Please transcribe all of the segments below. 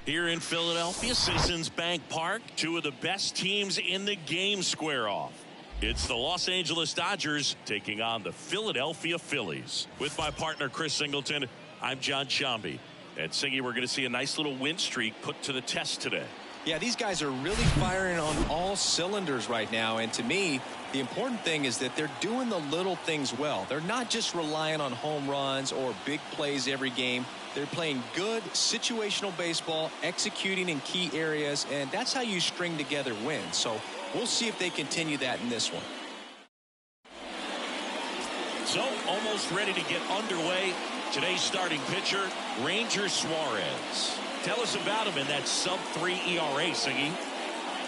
Here in Philadelphia, Citizens Bank Park, two of the best teams in the game square off. It's the Los Angeles Dodgers taking on the Philadelphia Phillies. With my partner, Chris Singleton, I'm John Shambi. And Singy, we're going to see a nice little win streak put to the test today. Yeah, these guys are really firing on all cylinders right now. And to me, the important thing is that they're doing the little things well. They're not just relying on home runs or big plays every game. They're playing good situational baseball, executing in key areas, and that's how you string together wins. So we'll see if they continue that in this one. So almost ready to get underway. Today's starting pitcher, Ranger Suarez. Tell us about him in that sub-3 ERA, Singy.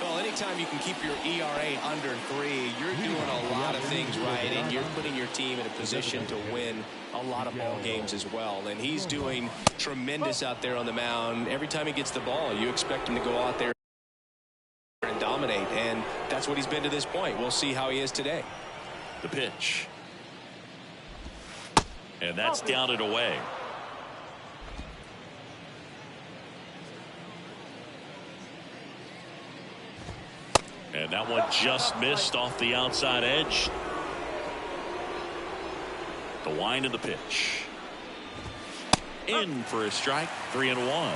Well, anytime you can keep your ERA under 3, you're doing a lot of things right, and you're putting your team in a position to win a lot of ball games as well. And he's doing tremendous out there on the mound. Every time he gets the ball, you expect him to go out there and dominate, and that's what he's been to this point. We'll see how he is today. The pitch. And that's down and away. And that one just missed off the outside edge. The wind of the pitch. In for a strike, 3-1.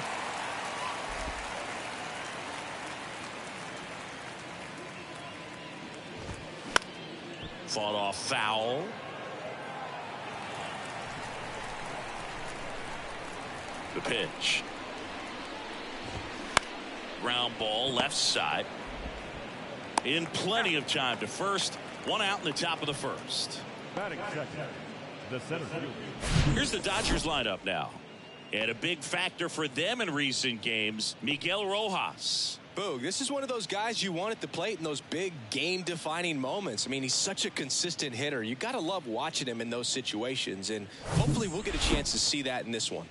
Fought off foul. The pitch. Ground ball left side. In plenty of time to first. One out in the top of the first. Batting second, the center fielder. Here's the Dodgers lineup now. And a big factor for them in recent games, Miguel Rojas. Boog, this is one of those guys you want at the plate in those big game-defining moments. I mean, he's such a consistent hitter. You got to love watching him in those situations, and hopefully we'll get a chance to see that in this one.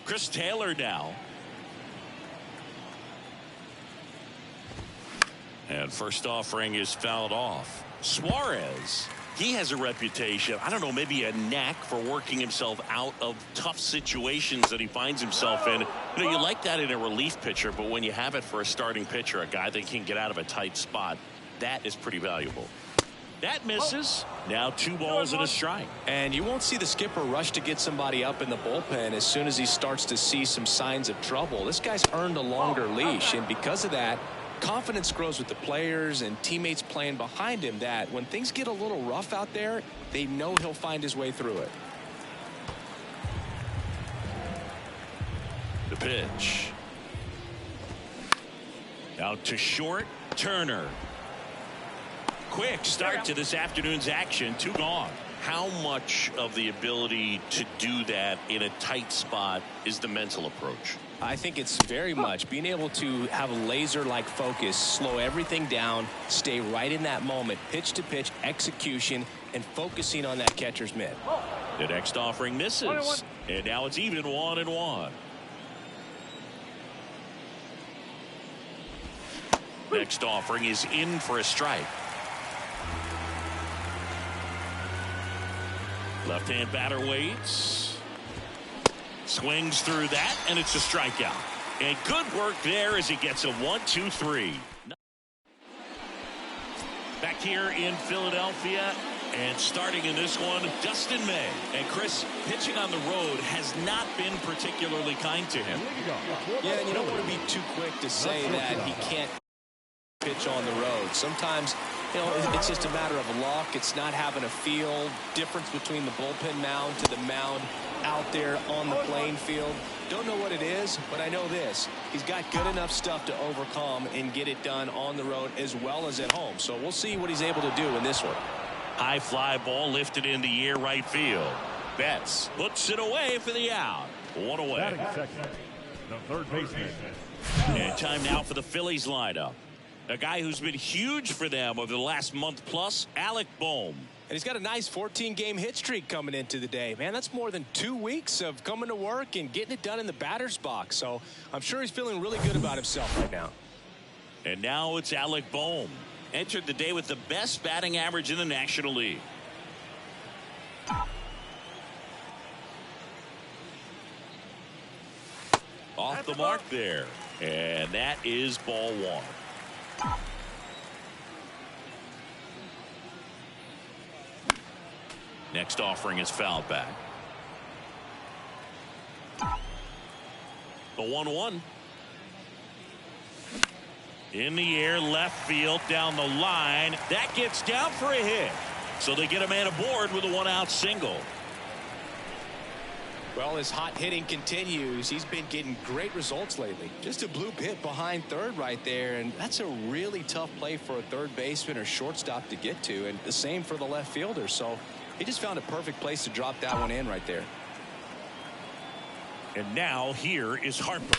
Chris Taylor now. And first offering is fouled off. Suarez, he has a reputation, I don't know, maybe a knack for working himself out of tough situations that he finds himself in. You know, you like that in a relief pitcher, but when you have it for a starting pitcher, a guy that can get out of a tight spot, that is pretty valuable. That misses. Now 2 balls and a strike. And you won't see the skipper rush to get somebody up in the bullpen as soon as he starts to see some signs of trouble. This guy's earned a longer leash, and because of that, confidence grows with the players and teammates playing behind him, that when things get a little rough out there, they know he'll find his way through it. The pitch. Out to short. Turner. Quick start to this afternoon's action. 2 gone. How much of the ability to do that in a tight spot is the mental approach? I think it's very much being able to have a laser-like focus, slow everything down, stay right in that moment, pitch-to-pitch execution, and focusing on that catcher's mitt. The next offering misses. And now it's even 1-1. Next offering is in for a strike. Left-hand batter waits. Swings through that, and it's a strikeout. And good work there as he gets a 1-2-3. Back here in Philadelphia, and starting in this one, Dustin May. And Chris, pitching on the road has not been particularly kind to him. Yeah, and you don't want to be too quick to say that he can't pitch on the road. Sometimes, you know, it's just a matter of luck. It's not having a feel. Difference between the bullpen mound to the mound out there on the playing field. Don't know what it is, but I know this. He's got good enough stuff to overcome and get it done on the road as well as at home. So we'll see what he's able to do in this one. High fly ball lifted in the air right field. Betts puts it away for the out. One away. Batting second, the third baseman. And time now for the Phillies lineup. A guy who's been huge for them over the last month plus, Alec Bohm. And he's got a nice 14-game hit streak coming into the day. Man, that's more than 2 weeks of coming to work and getting it done in the batter's box. So I'm sure he's feeling really good about himself right now. And now it's Alec Bohm. Entered the day with the best batting average in the National League. Off the mark there. And that is ball one. Next offering is fouled back. The 1-1. In the air, left field, down the line. That gets down for a hit. So they get a man aboard with a one-out single. Well, his hot hitting continues. He's been getting great results lately. Just a bloop hit behind third right there, and that's a really tough play for a third baseman or shortstop to get to, and the same for the left fielder. So he just found a perfect place to drop that one in right there. And now here is Harper.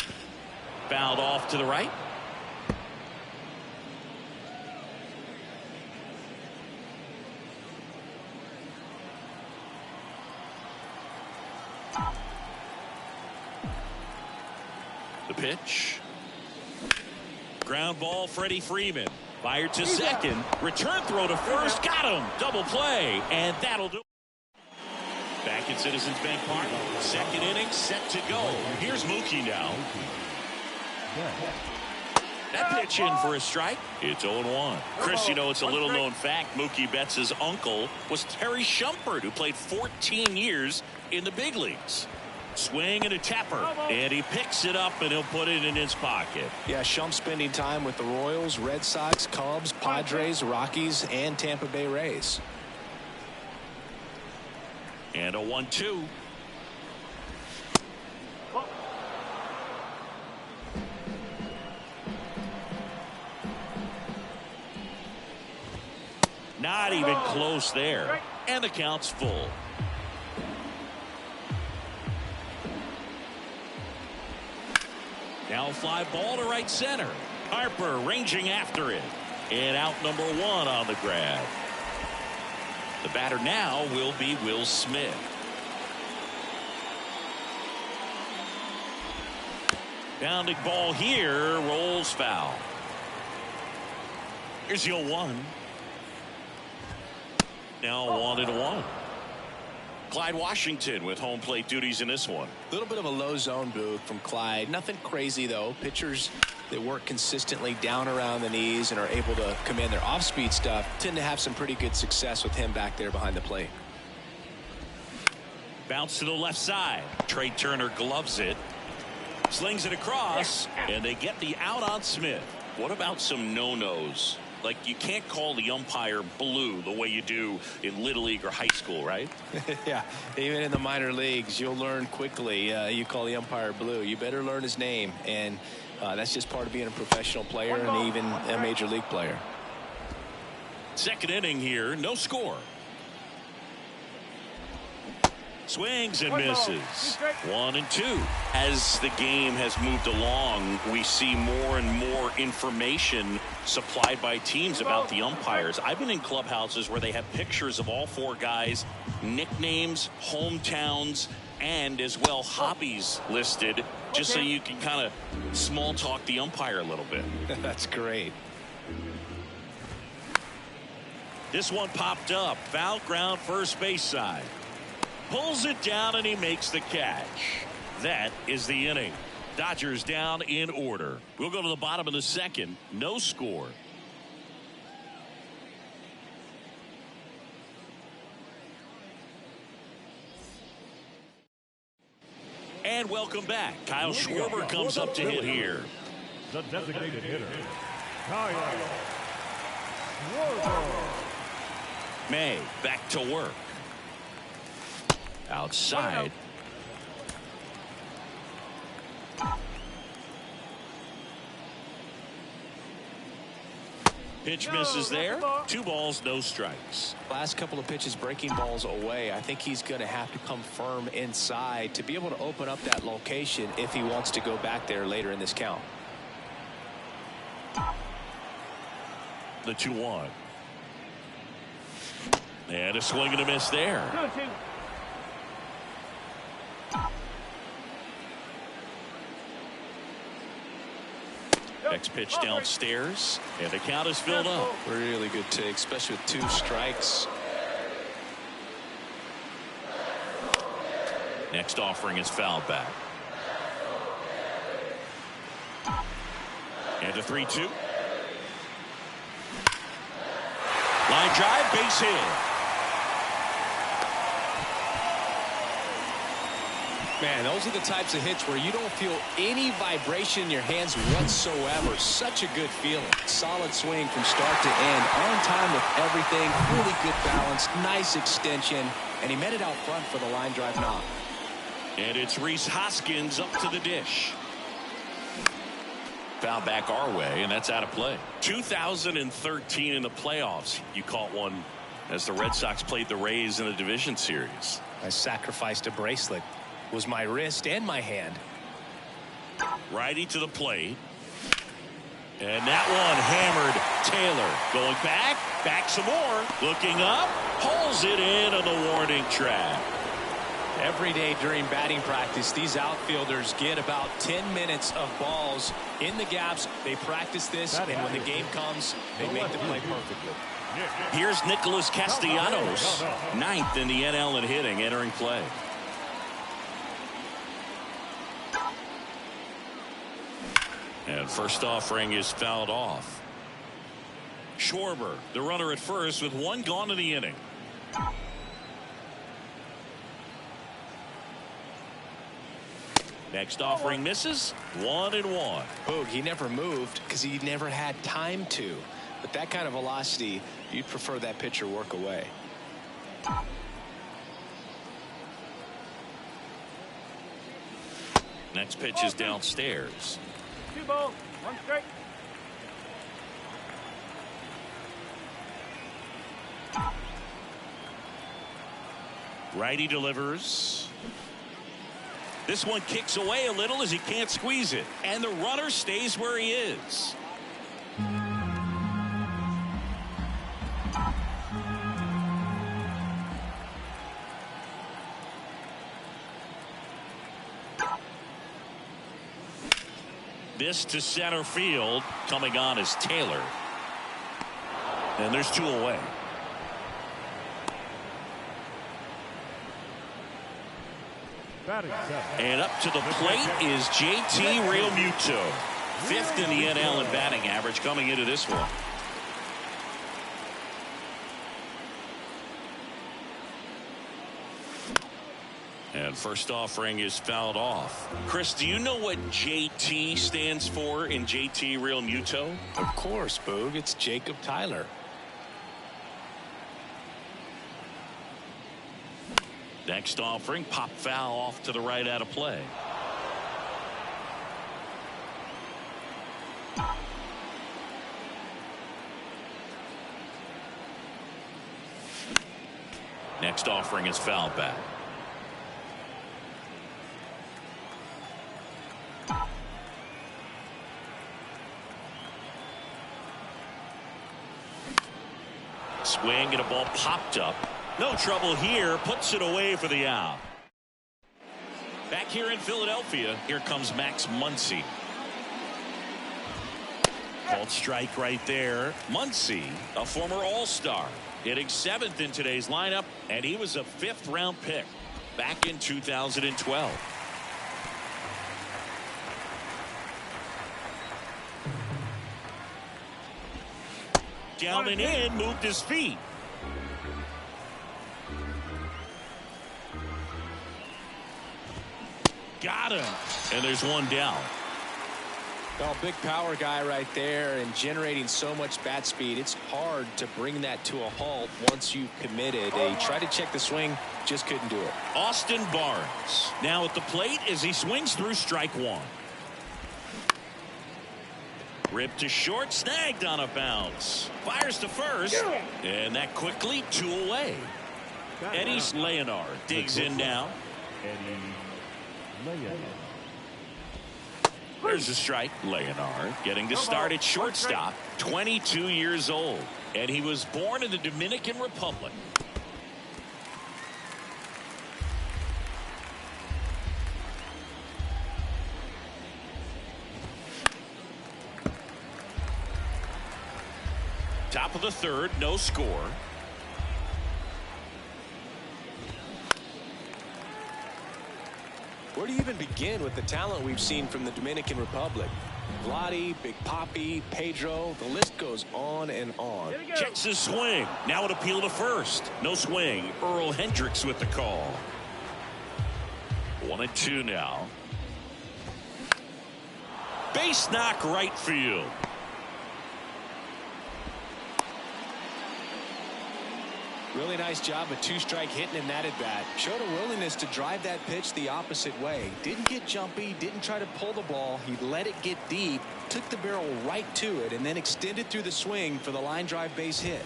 Fouled off to the right. The pitch. Ground ball, Freddie Freeman. Fired to second. Return throw to first. Got him. Double play. And that'll do it. Back at Citizens Bank Park. Second inning set to go. Here's Mookie now. That pitch in for a strike. It's 0-1. Chris, you know, it's a little known fact. Mookie Betts' uncle was Terry Shumpert, who played 14 years in the big leagues. Swing and a tapper, and he picks it up and he'll put it in his pocket. Yeah, Shump spending time with the Royals, Red Sox, Cubs, Padres, Rockies, and Tampa Bay Rays. And a 1-2. Not even close there. And the count's full. Now a fly ball to right center. Harper ranging after it. And out number one on the grab. The batter now will be Will Smith. Bounding ball here, rolls foul. Here's the 0-1. Now 1-1. Clyde Washington with home plate duties in this one. A little bit of a low zone boot from Clyde. Nothing crazy, though. Pitchers that work consistently down around the knees and are able to command their off-speed stuff tend to have some pretty good success with him back there behind the plate. Bounce to the left side. Trey Turner gloves it. Slings it across, and they get the out on Smith. What about some no-nos? Like, you can't call the umpire blue the way you do in Little League or high school, right? Yeah, even in the minor leagues, you'll learn quickly. You call the umpire blue. You better learn his name, and that's just part of being a professional player and even a major league player. Second inning here, no score. Swings and misses. 1-2. As the game has moved along, we see more and more information supplied by teams about the umpires. I've been in clubhouses where they have pictures of all four guys, nicknames, hometowns, and as well hobbies listed, just so you can kind of small talk the umpire a little bit. That's great. This one popped up. Foul ground, first base side. Pulls it down and he makes the catch. That is the inning. Dodgers down in order. We'll go to the bottom of the second. No score. And welcome back. Kyle Schwarber comes up to hit here. The designated hitter, Kyle Schwarber. May back to work. Outside. Pitch misses there. 2 balls, no strikes. Last couple of pitches breaking balls away. I think he's going to have to come firm inside to be able to open up that location if he wants to go back there later in this count. The 2-1. And a swing and a miss there. 2-2. Next pitch downstairs, and the count is filled up. Really good take, especially with 2 strikes. Next offering is fouled back. And a 3-2. Line drive, base hit. Man, those are the types of hits where you don't feel any vibration in your hands whatsoever. Such a good feeling. Solid swing from start to end. On time with everything. Really good balance. Nice extension. And he met it out front for the line drive knock. And it's Rhys Hoskins up to the dish. Foul back our way, and that's out of play. 2013 in the playoffs. You caught one as the Red Sox played the Rays in a division series. I sacrificed a bracelet. It was my wrist and my hand. Righty to the plate. And that one hammered Taylor. Going back some more. Looking up, pulls it in on the warning track. Every day during batting practice, these outfielders get about 10 minutes of balls in the gaps. They practice this, and when the game comes, they make the play perfectly. Here's Nicholas Castellanos, 9th in the NL in hitting, entering play. And first offering is fouled off. Schwarber, the runner at first, with 1 gone in the inning. Next offering misses. 1-1. Boog, he never moved because he never had time to. But that kind of velocity, you'd prefer that pitcher work away. Next pitch is downstairs. 2 balls, 1 strike. Righty delivers. This one kicks away a little as he can't squeeze it. And the runner stays where he is. This to center field. Coming on is Taylor. And there's 2 away. And up to the plate is JT Realmuto. 5th in the NL in batting average coming into this one. And first offering is fouled off. Chris, do you know what JT stands for in JT Realmuto? Of course, Boog. It's Jacob Tyler. Next offering, pop foul off to the right out of play. Next offering is fouled back. Swing and a ball popped up. No trouble here. Puts it away for the out. Back here in Philadelphia, here comes Max Muncy. Called strike right there. Muncy, a former All-Star, hitting 7th in today's lineup, and he was a 5th-round pick back in 2012. Down and in, moved his feet. Got him. And there's one down. Well, big power guy right there and generating so much bat speed. It's hard to bring that to a halt once you've committed. He tried to check the swing, just couldn't do it. Austin Barnes now at the plate as he swings through strike one. Ripped to short, snagged on a bounce. Fires to first, and that quickly 2 away. Eddie Leonard digs in now. There's a strike. Leonard getting to start at shortstop, 22 years old, and he was born in the Dominican Republic. Top of the 3rd, no score. Where do you even begin with the talent we've seen from the Dominican Republic? Vladdy, Big Papi, Pedro, the list goes on and on. Checks his swing. Now an appeal to first. No swing. Earl Hendricks with the call. 1-2 now. Base knock right field. Really nice job of 2-strike hitting in that at bat. Showed a willingness to drive that pitch the opposite way. Didn't get jumpy, didn't try to pull the ball. He let it get deep, took the barrel right to it, and then extended through the swing for the line drive base hit.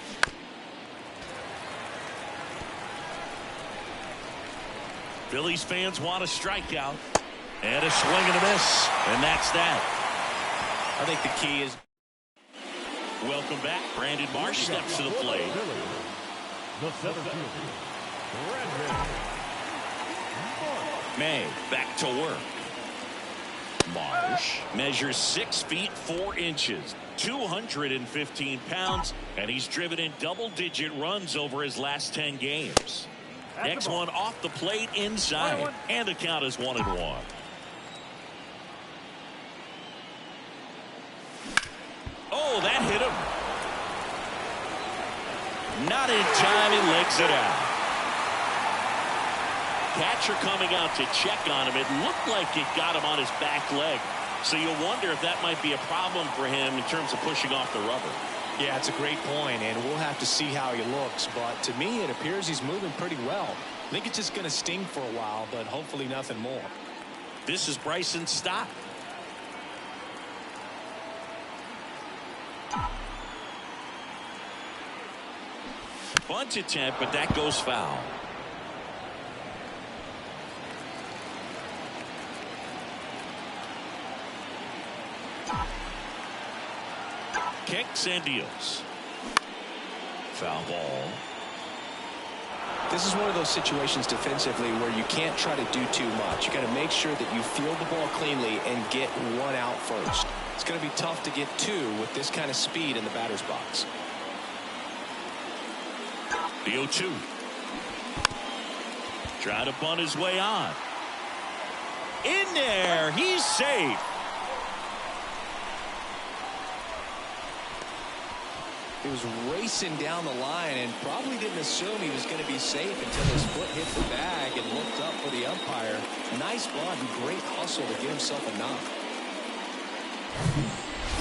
Phillies fans want a strikeout. And a swing and a miss. And that's that. I think the key is. Welcome back. Brandon Marsh steps to the plate. The 7th fielder, May back to work. Marsh measures 6 feet 4 inches, 215 pounds, and he's driven in double-digit runs over his last 10 games. Next one off the plate inside, and the count is 1-1. Oh, that hit him. Not in time, he legs it out. Catcher coming out to check on him. It looked like it got him on his back leg. So you wonder if that might be a problem for him in terms of pushing off the rubber. Yeah, it's a great point, and we'll have to see how he looks. But to me, it appears he's moving pretty well. I think it's just going to sting for a while, but hopefully nothing more. This is Bryson Stott. Bunt attempt, but that goes foul. Kicks and deals. Foul ball. This is one of those situations defensively where you can't try to do too much. You got to make sure that you field the ball cleanly and get one out first. It's going to be tough to get 2 with this kind of speed in the batter's box. The 0-2. Trying to bunt his way on. In there. He's safe. He was racing down the line and probably didn't assume he was going to be safe until his foot hit the bag and looked up for the umpire. Nice bunt and great hustle to get himself a knock.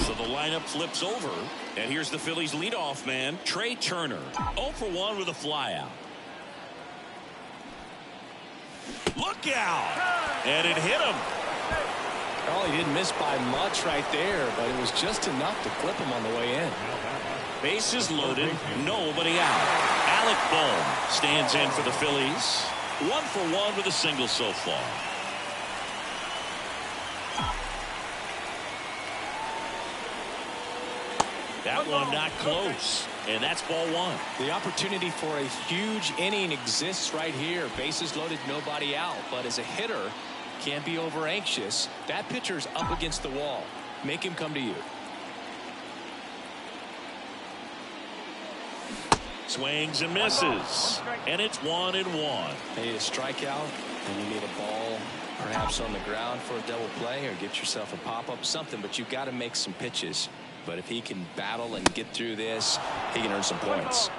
So the lineup flips over, and here's the Phillies leadoff man, Trey Turner. 0 for 1 with a flyout. Look out! And it hit him. Oh, he didn't miss by much right there, but it was just enough to clip him on the way in. Bases loaded, nobody out. Alec Bohm stands in for the Phillies. 1 for 1 with a single so far. That one not close. And that's ball one. The opportunity for a huge inning exists right here. Bases loaded, nobody out. But as a hitter, can't be over anxious. That pitcher's up against the wall. Make him come to you. Swings and misses. And it's 1-1. You need a strikeout, and you need a ball perhaps on the ground for a double play, or get yourself a pop-up, something. But you've got to make some pitches. But if he can battle and get through this, he can earn some points.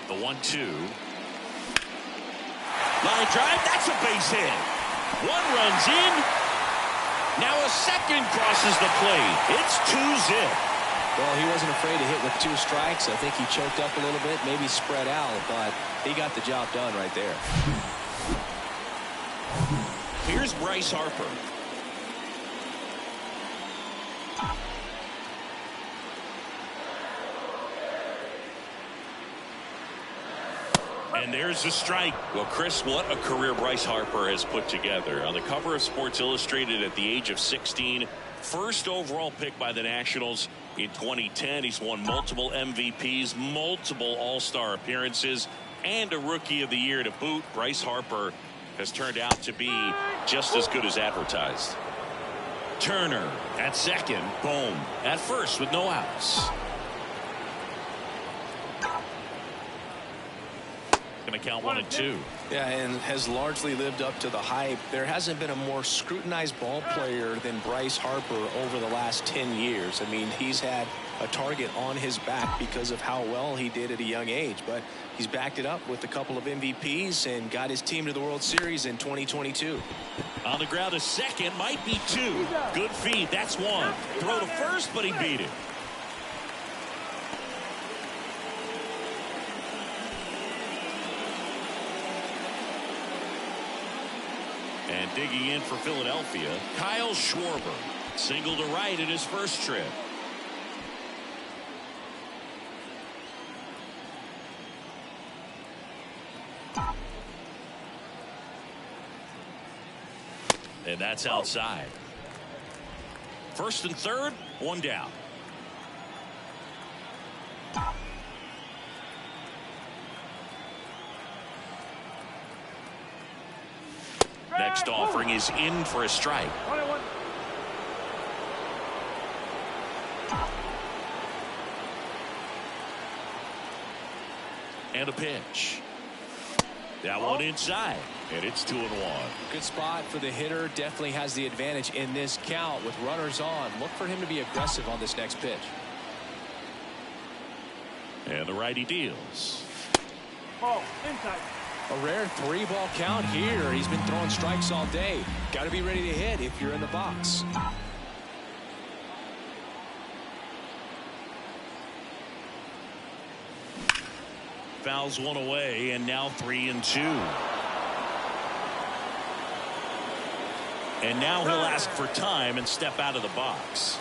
The 1-2. Line drive, that's a base hit. One runs in. Now a second crosses the plate. It's 2-zip. Well, he wasn't afraid to hit with 2 strikes. I think he choked up a little bit, maybe spread out, but he got the job done right there. Here's Bryce Harper. And there's a strike. Well, Chris, what a career Bryce Harper has put together. On the cover of Sports Illustrated at the age of 16, first overall pick by the Nationals in 2010. He's won multiple MVPs, multiple All-Star appearances, and a Rookie of the Year to boot. Bryce Harper has turned out to be just as good as advertised. Turner at second. Boom. At first with no outs. Going to count 1-2. Yeah, and has largely lived up to the hype. There hasn't been a more scrutinized ball player than Bryce Harper over the last 10 years. I mean, he's had a target on his back because of how well he did at a young age, but he's backed it up with a couple of MVPs and got his team to the World Series in 2022. On the ground, a second, might be 2. Good feed, that's 1. Throw to first, but he beat it. And digging in for Philadelphia, Kyle Schwarber. Single to right in his first trip. And that's outside. First and third, 1 down. Next offering is in for a strike. And a pitch. That one inside. And it's 2-1. Good spot for the hitter. Definitely has the advantage in this count with runners on. Look for him to be aggressive on this next pitch. And the righty deals. Ball inside. A rare 3-ball count here. He's been throwing strikes all day. Got to be ready to hit if you're in the box. Fouls one away, and now 3-2. And now he'll ask for time and step out of the box.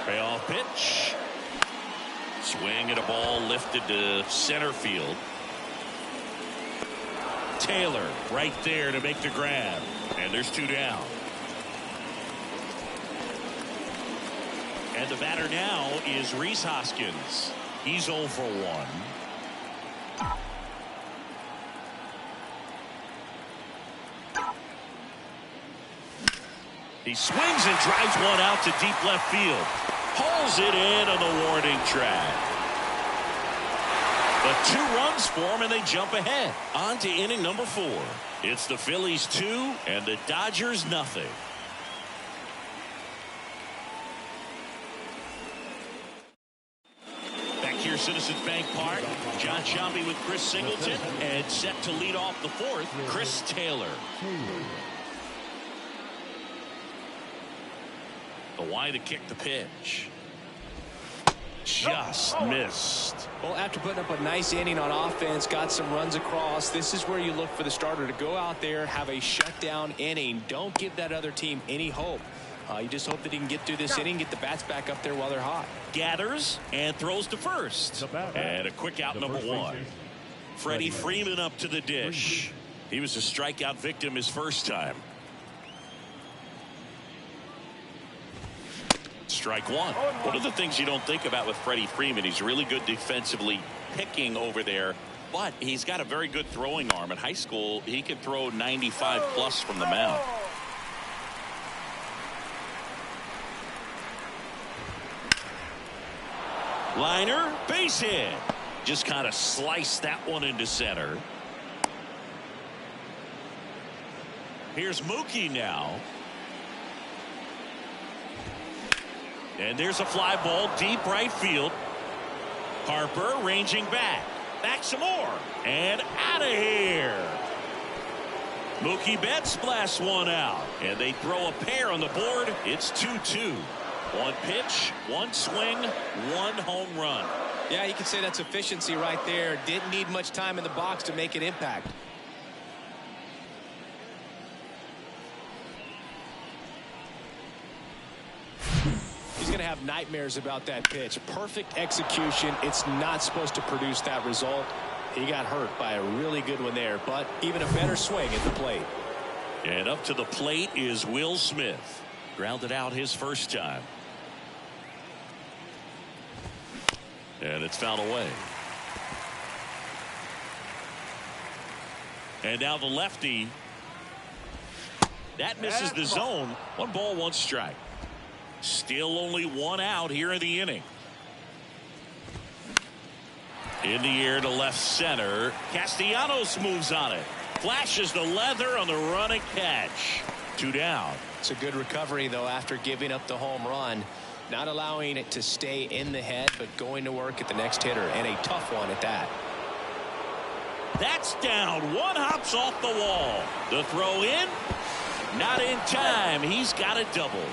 Payoff pitch. Swing at a ball lifted to center field. Taylor right there to make the grab. And there's 2 down. And the batter now is Rhys Hoskins. He's 0 for 1. He swings and drives one out to deep left field. Pulls it in on the warning track. But 2 runs for him, and they jump ahead. On to inning number 4. It's the Phillies 2 and the Dodgers nothing. Back here, Citizens Bank Park. John Sciambi with Chris Singleton, and set to lead off the 4th, Chris Taylor. The wide to kick the pitch. Just missed. Well, after putting up a nice inning on offense, got some runs across, this is where you look for the starter to go out there, have a shutdown inning. Don't give that other team any hope. You just hope that he can get through this inning, get the bats back up there while they're hot. Gathers and throws to first. And a quick out, number one. Freddie Freeman up to the dish. He was a strikeout victim his first time. Strike one. One of the things you don't think about with Freddie Freeman, he's really good defensively picking over there, but he's got a very good throwing arm. In high school, he could throw 95 plus from the mound. Liner, base hit. Just kind of sliced that one into center. Here's Mookie now. And there's a fly ball deep right field. Harper ranging back. Back some more. And out of here. Mookie Betts blasts one out. And they throw a pair on the board. It's 2-2. One pitch, one swing, one home run. Yeah, you can say that's efficiency right there. Didn't need much time in the box to make an impact. He's going to have nightmares about that pitch. Perfect execution. It's not supposed to produce that result. He got hurt by a really good one there, but even a better swing at the plate. And up to the plate is Will Smith. Grounded out his first time. And it's fouled away. And now the lefty. That misses the zone. 1 ball, 1 strike. Still only 1 out here in the inning. In the air to left center. Castellanos moves on it. Flashes the leather on the run and catch. 2 down. It's a good recovery, though, after giving up the home run. Not allowing it to stay in the head, but going to work at the next hitter, and a tough one at that. That's down. One hops off the wall. The throw in. Not in time. He's got a double.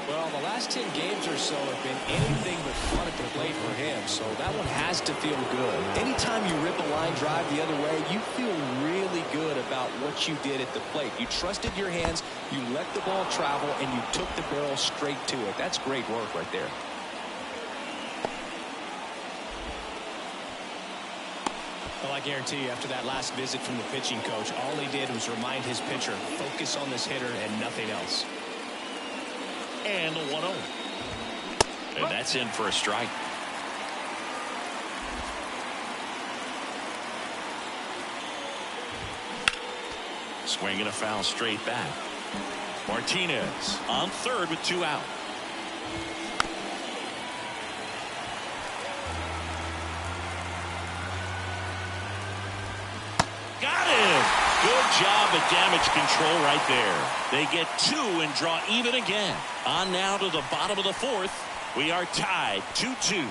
Well, the last 10 games or so have been anything but fun at the plate for him, so that one has to feel good. Anytime you rip a line drive the other way, you feel really good about what you did at the plate. You trusted your hands, you let the ball travel, and you took the barrel straight to it. That's great work right there. Well, I guarantee you, after that last visit from the pitching coach, all he did was remind his pitcher, focus on this hitter and nothing else. And 1-0. And that's in for a strike. Swing and a foul straight back. Martinez on third with 2 out. Got him. Good job at damage control right there. They get 2 and draw even again. On now to the bottom of the 4th. We are tied 2-2.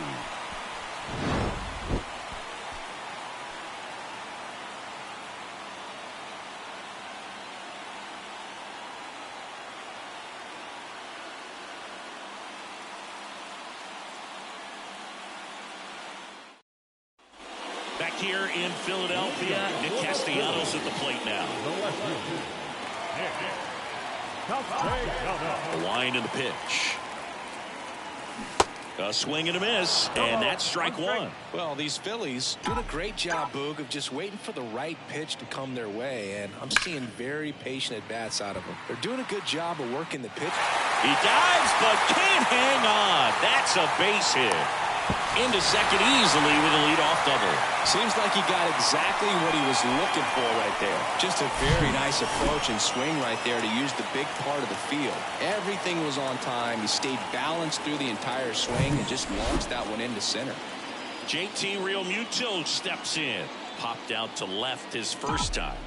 Back here in Philadelphia, Nick Castellanos at the plate now. A wind in the pitch. A swing and a miss, and that's strike 1. Well, these Phillies doing a great job, Boog, of just waiting for the right pitch to come their way, and I'm seeing very patient at-bats out of them. They're doing a good job of working the pitch. He dives, but can't hang on. That's a base hit. Into second easily with a leadoff double. Seems like he got exactly what he was looking for right there. Just a very nice approach and swing right there to use the big part of the field. Everything was on time. He stayed balanced through the entire swing and just launched that one into center. JT Realmuto steps in. Popped out to left his first time.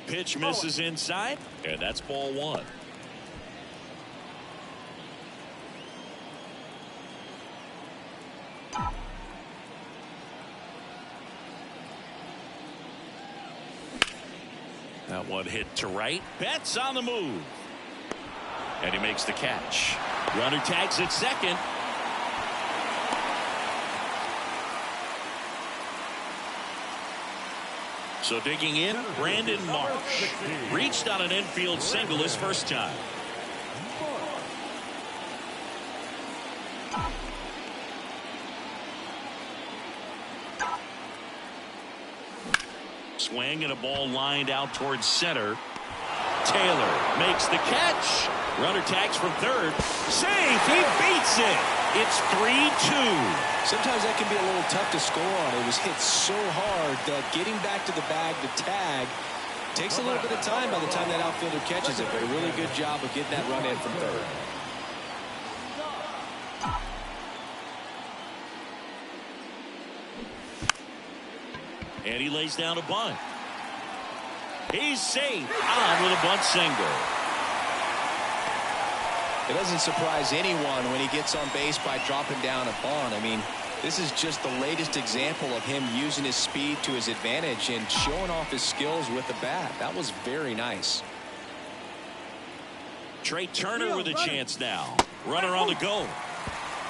Pitch misses inside, and that's ball 1. That one hit to right. Betts on the move. And he makes the catch. Runner tags at second. So digging in, Brandon Marsh reached on an infield single his first time. Swing and a ball lined out towards center. Taylor makes the catch. Runner tags from third. Safe. He beats it. It's 3-2. Sometimes that can be a little tough to score on. It was hit so hard that getting back to the bag to tag takes a little bit of time by the time that outfielder catches it. But a really good job of getting that run in from third. And he lays down a bunt. He's safe. On with a bunt single. It doesn't surprise anyone when he gets on base by dropping down a bunt. I mean, this is just the latest example of him using his speed to his advantage and showing off his skills with the bat. That was very nice. Trey Turner with a chance now. Runner on the go.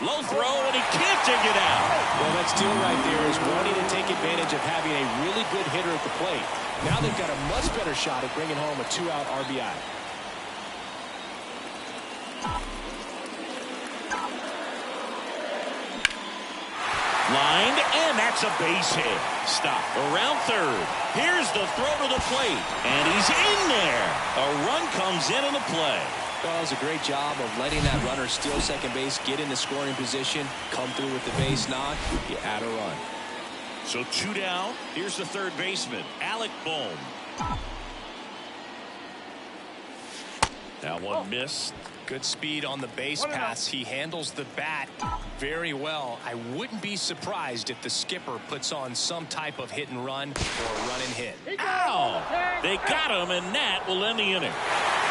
Low throw, and he can't take it out. Well, that steal right there is wanting to take advantage of having a really good hitter at the plate. Now they've got a much better shot at bringing home a 2-out RBI. Lined, and that's a base hit. Stop around third. Here's the throw to the plate, and he's in there. A run comes in on the play. Well, it was a great job of letting that runner steal second base, get in the scoring position, come through with the base knock. You add a run. So 2 down. Here's the third baseman, Alec Bohm. That one missed. Good speed on the base pass. He handles the bat very well. I wouldn't be surprised if the skipper puts on some type of hit and run or a run and hit. Ow! They got him, and that will end the inning.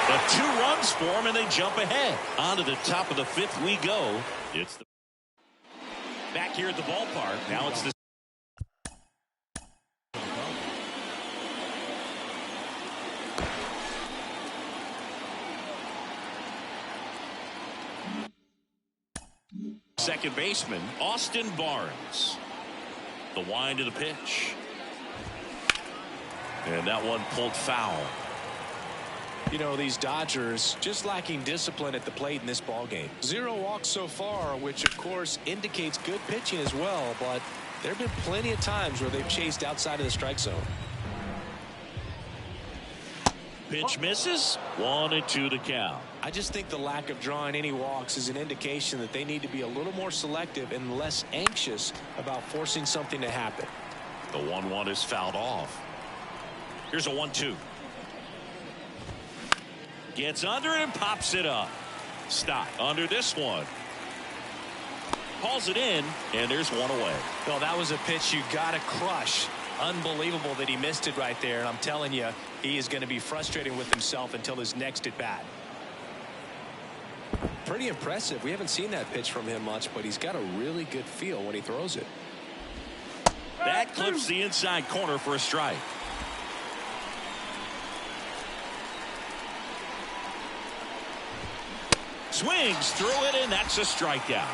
The 2 runs for him, and they jump ahead. On to the top of the 5th we go. It's the back here at the ballpark. Now it's the second baseman, Austin Barnes. The wind of the pitch. And that one pulled foul. You know, these Dodgers just lacking discipline at the plate in this ball game. 0 walks so far, which of course indicates good pitching as well, but there have been plenty of times where they've chased outside of the strike zone. Pitch misses. 1-2 to count. I just think the lack of drawing any walks is an indication that they need to be a little more selective and less anxious about forcing something to happen. The 1-1 is fouled off. Here's a 1-2. Gets under it and pops it up. Stop under this one. Hauls it in, and there's one away. Well, that was a pitch you got to crush. Unbelievable that he missed it right there. And I'm telling you, he is going to be frustrated with himself until his next at bat. Pretty impressive. We haven't seen that pitch from him much, but he's got a really good feel when he throws it. That clips the inside corner for a strike. Swings through it, and that's a strikeout.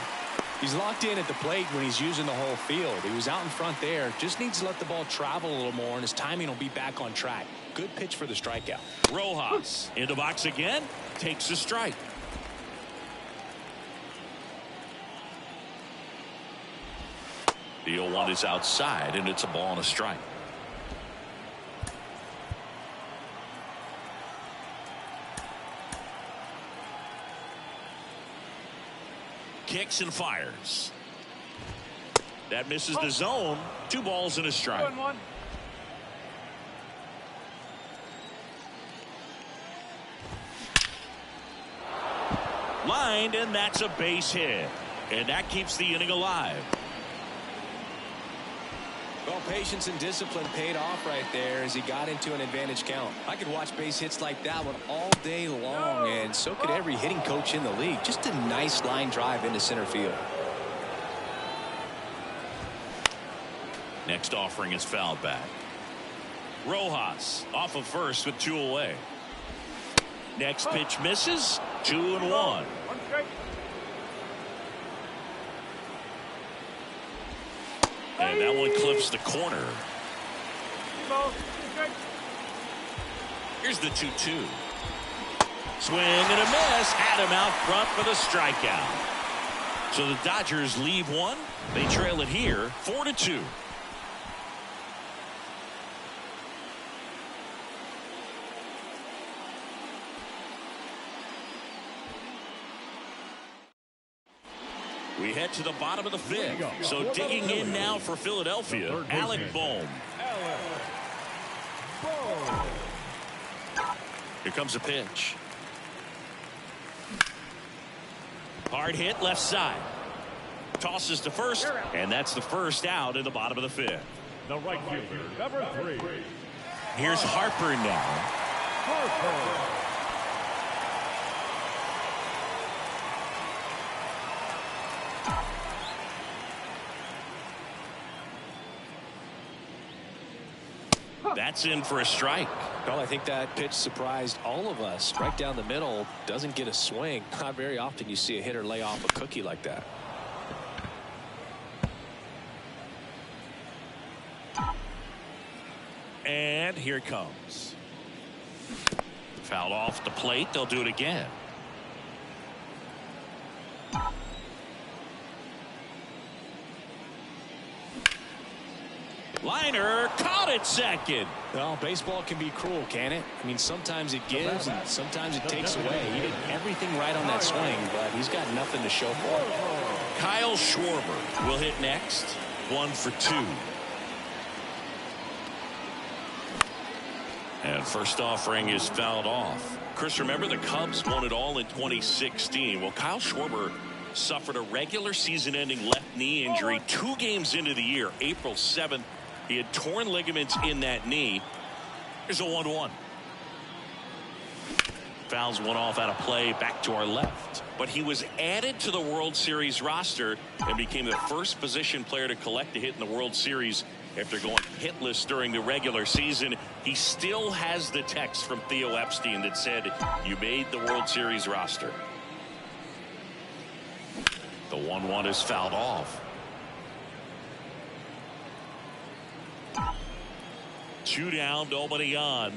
He's locked in at the plate when he's using the whole field. He was out in front there. Just needs to let the ball travel a little more, and his timing will be back on track. Good pitch for the strikeout. Rojas in the box again. Takes a strike. The 0-1 is outside, and it's a ball and a strike. Kicks and fires. That misses the zone. 2 balls and a strike. Lined, and that's a base hit. And that keeps the inning alive. Well, patience and discipline paid off right there as he got into an advantage count. I could watch base hits like that one all day long, and so could every hitting coach in the league. Just a nice line drive into center field. Next offering is fouled back. Rojas off of first with 2 away. Next pitch misses. 2-1. And that one clips the corner. Here's the 2-2. Swing and a miss. Had him out front for the strikeout. So the Dodgers leave one. They trail it here 4-2. We head to the bottom of the fifth. So digging in now for Philadelphia, Alec Bohm. Here comes a pitch. Hard hit left side. Tosses to first, and that's the first out in the bottom of the fifth. The right fielder, number 3. Here's Harper now. That's in for a strike. Well, I think that pitch surprised all of us. Right down the middle, doesn't get a swing. Not very often you see a hitter lay off a cookie like that. And here it comes. Fouled off the plate. They'll do it again. Liner caught it second. Well, baseball can be cruel, can it? I mean, sometimes it gives and sometimes it takes away. He did everything right on that swing, but he's got nothing to show for it. Kyle Schwarber will hit next. 1 for 2. And first offering is fouled off. Chris, remember the Cubs won it all in 2016. Well, Kyle Schwarber suffered a regular season-ending left knee injury 2 games into the year, April 7th. He had torn ligaments in that knee. Here's a 1-1. Fouls one off out of play back to our left. But he was added to the World Series roster and became the first position player to collect a hit in the World Series after going hitless during the regular season. He still has the text from Theo Epstein that said, "You made the World Series roster." The 1-1 is fouled off. 2 down, nobody on.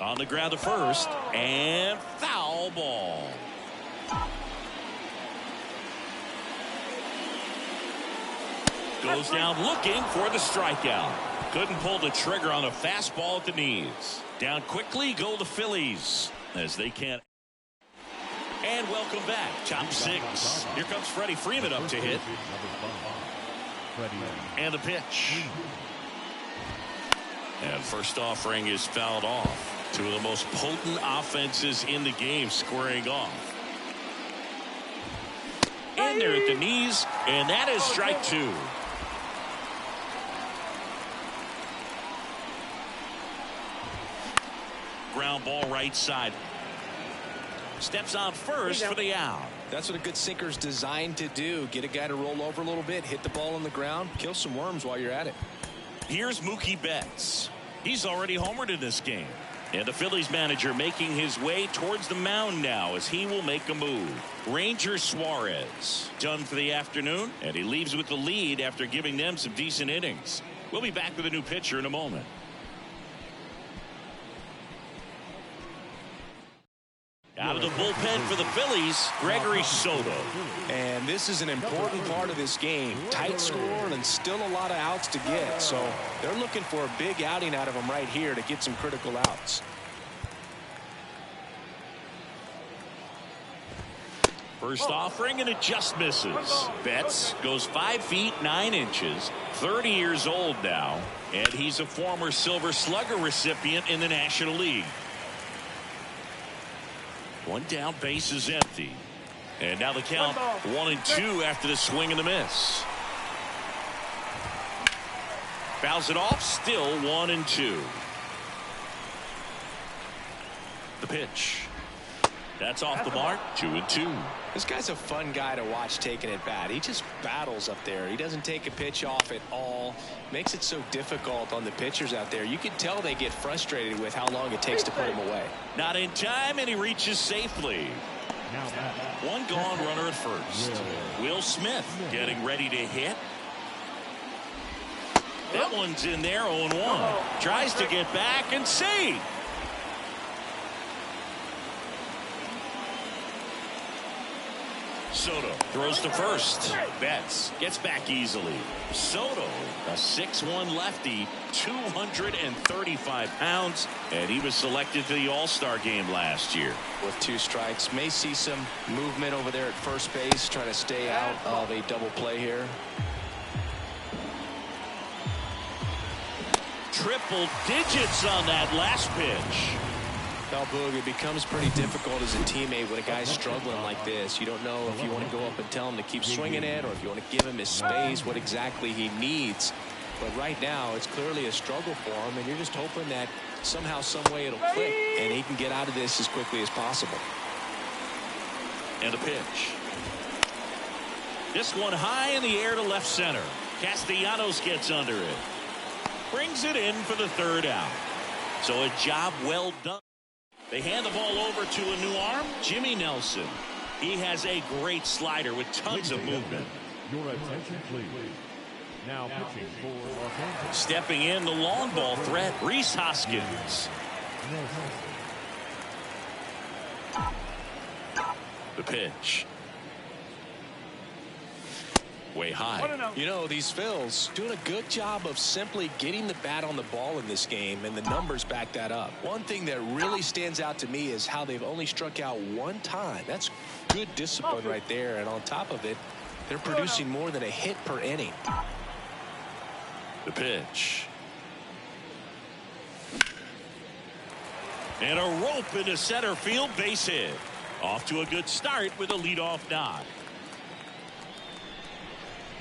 On the ground to first, and foul ball. Goes down looking for the strikeout. Couldn't pull the trigger on a fastball at the knees. Down quickly go the Phillies as they can't. And welcome back. Top 6. Here comes Freddie Freeman up to hit. And the pitch. And first offering is fouled off. 2 of the most potent offenses in the game squaring off. In there at the knees, and that is strike 2. Ground ball right side. Steps on first for the out. That's what a good sinker's designed to do. Get a guy to roll over a little bit, hit the ball on the ground, kill some worms while you're at it. Here's Mookie Betts. He's already homered in this game. And the Phillies manager making his way towards the mound now as he will make a move. Ranger Suarez done for the afternoon, and he leaves with the lead after giving them some decent innings. We'll be back with a new pitcher in a moment. Out of the bullpen for the Phillies, Gregory Soto. And this is an important part of this game. Tight score and still a lot of outs to get. So they're looking for a big outing out of him right here to get some critical outs. First offering, and it just misses. Betts goes 5 feet 9 inches, 30 years old now, and he's a former Silver Slugger recipient in the National League. 1 down, base is empty. And now the count 1-2 after the swing and the miss. Fouls it off, still 1-2. The pitch. That's off the mark, 2-2. This guy's a fun guy to watch taking at bat. He just battles up there. He doesn't take a pitch off at all. Makes it so difficult on the pitchers out there. You can tell they get frustrated with how long it takes to put him away. Not in time, and he reaches safely. 1 gone, runner at first. Will Smith getting ready to hit. That one's in there, 0-1. Tries to get back and see. Soto throws to first. Betts gets back easily. Soto, a 6'1 lefty, 235 pounds, and he was selected to the All-Star game last year. With 2 strikes, may see some movement over there at first base, trying to stay out of a double play here. Triple digits on that last pitch. Well, Boog, it becomes pretty difficult as a teammate when a guy's struggling like this. You don't know if you want to go up and tell him to keep swinging it or if you want to give him his space, what exactly he needs. But right now, it's clearly a struggle for him, and you're just hoping that somehow, some way it'll click, and he can get out of this as quickly as possible. And a pitch. This one high in the air to left center. Castellanos gets under it. Brings it in for the 3rd out. So a job well done. They hand the ball over to a new arm, Jimmy Nelson. He has a great slider with tons of movement. Your attention, please. Now pitching for Los Angeles. Stepping in, the long ball threat, Rhys Hoskins. The pitch. Way high. You know, these Phils doing a good job of simply getting the bat on the ball in this game, and the numbers back that up. One thing that really stands out to me is how they've only struck out 1 time. That's good discipline right there, and on top of it, they're producing more than a hit per inning. The pitch. And a rope into center field, base hit. Off to a good start with a leadoff knock.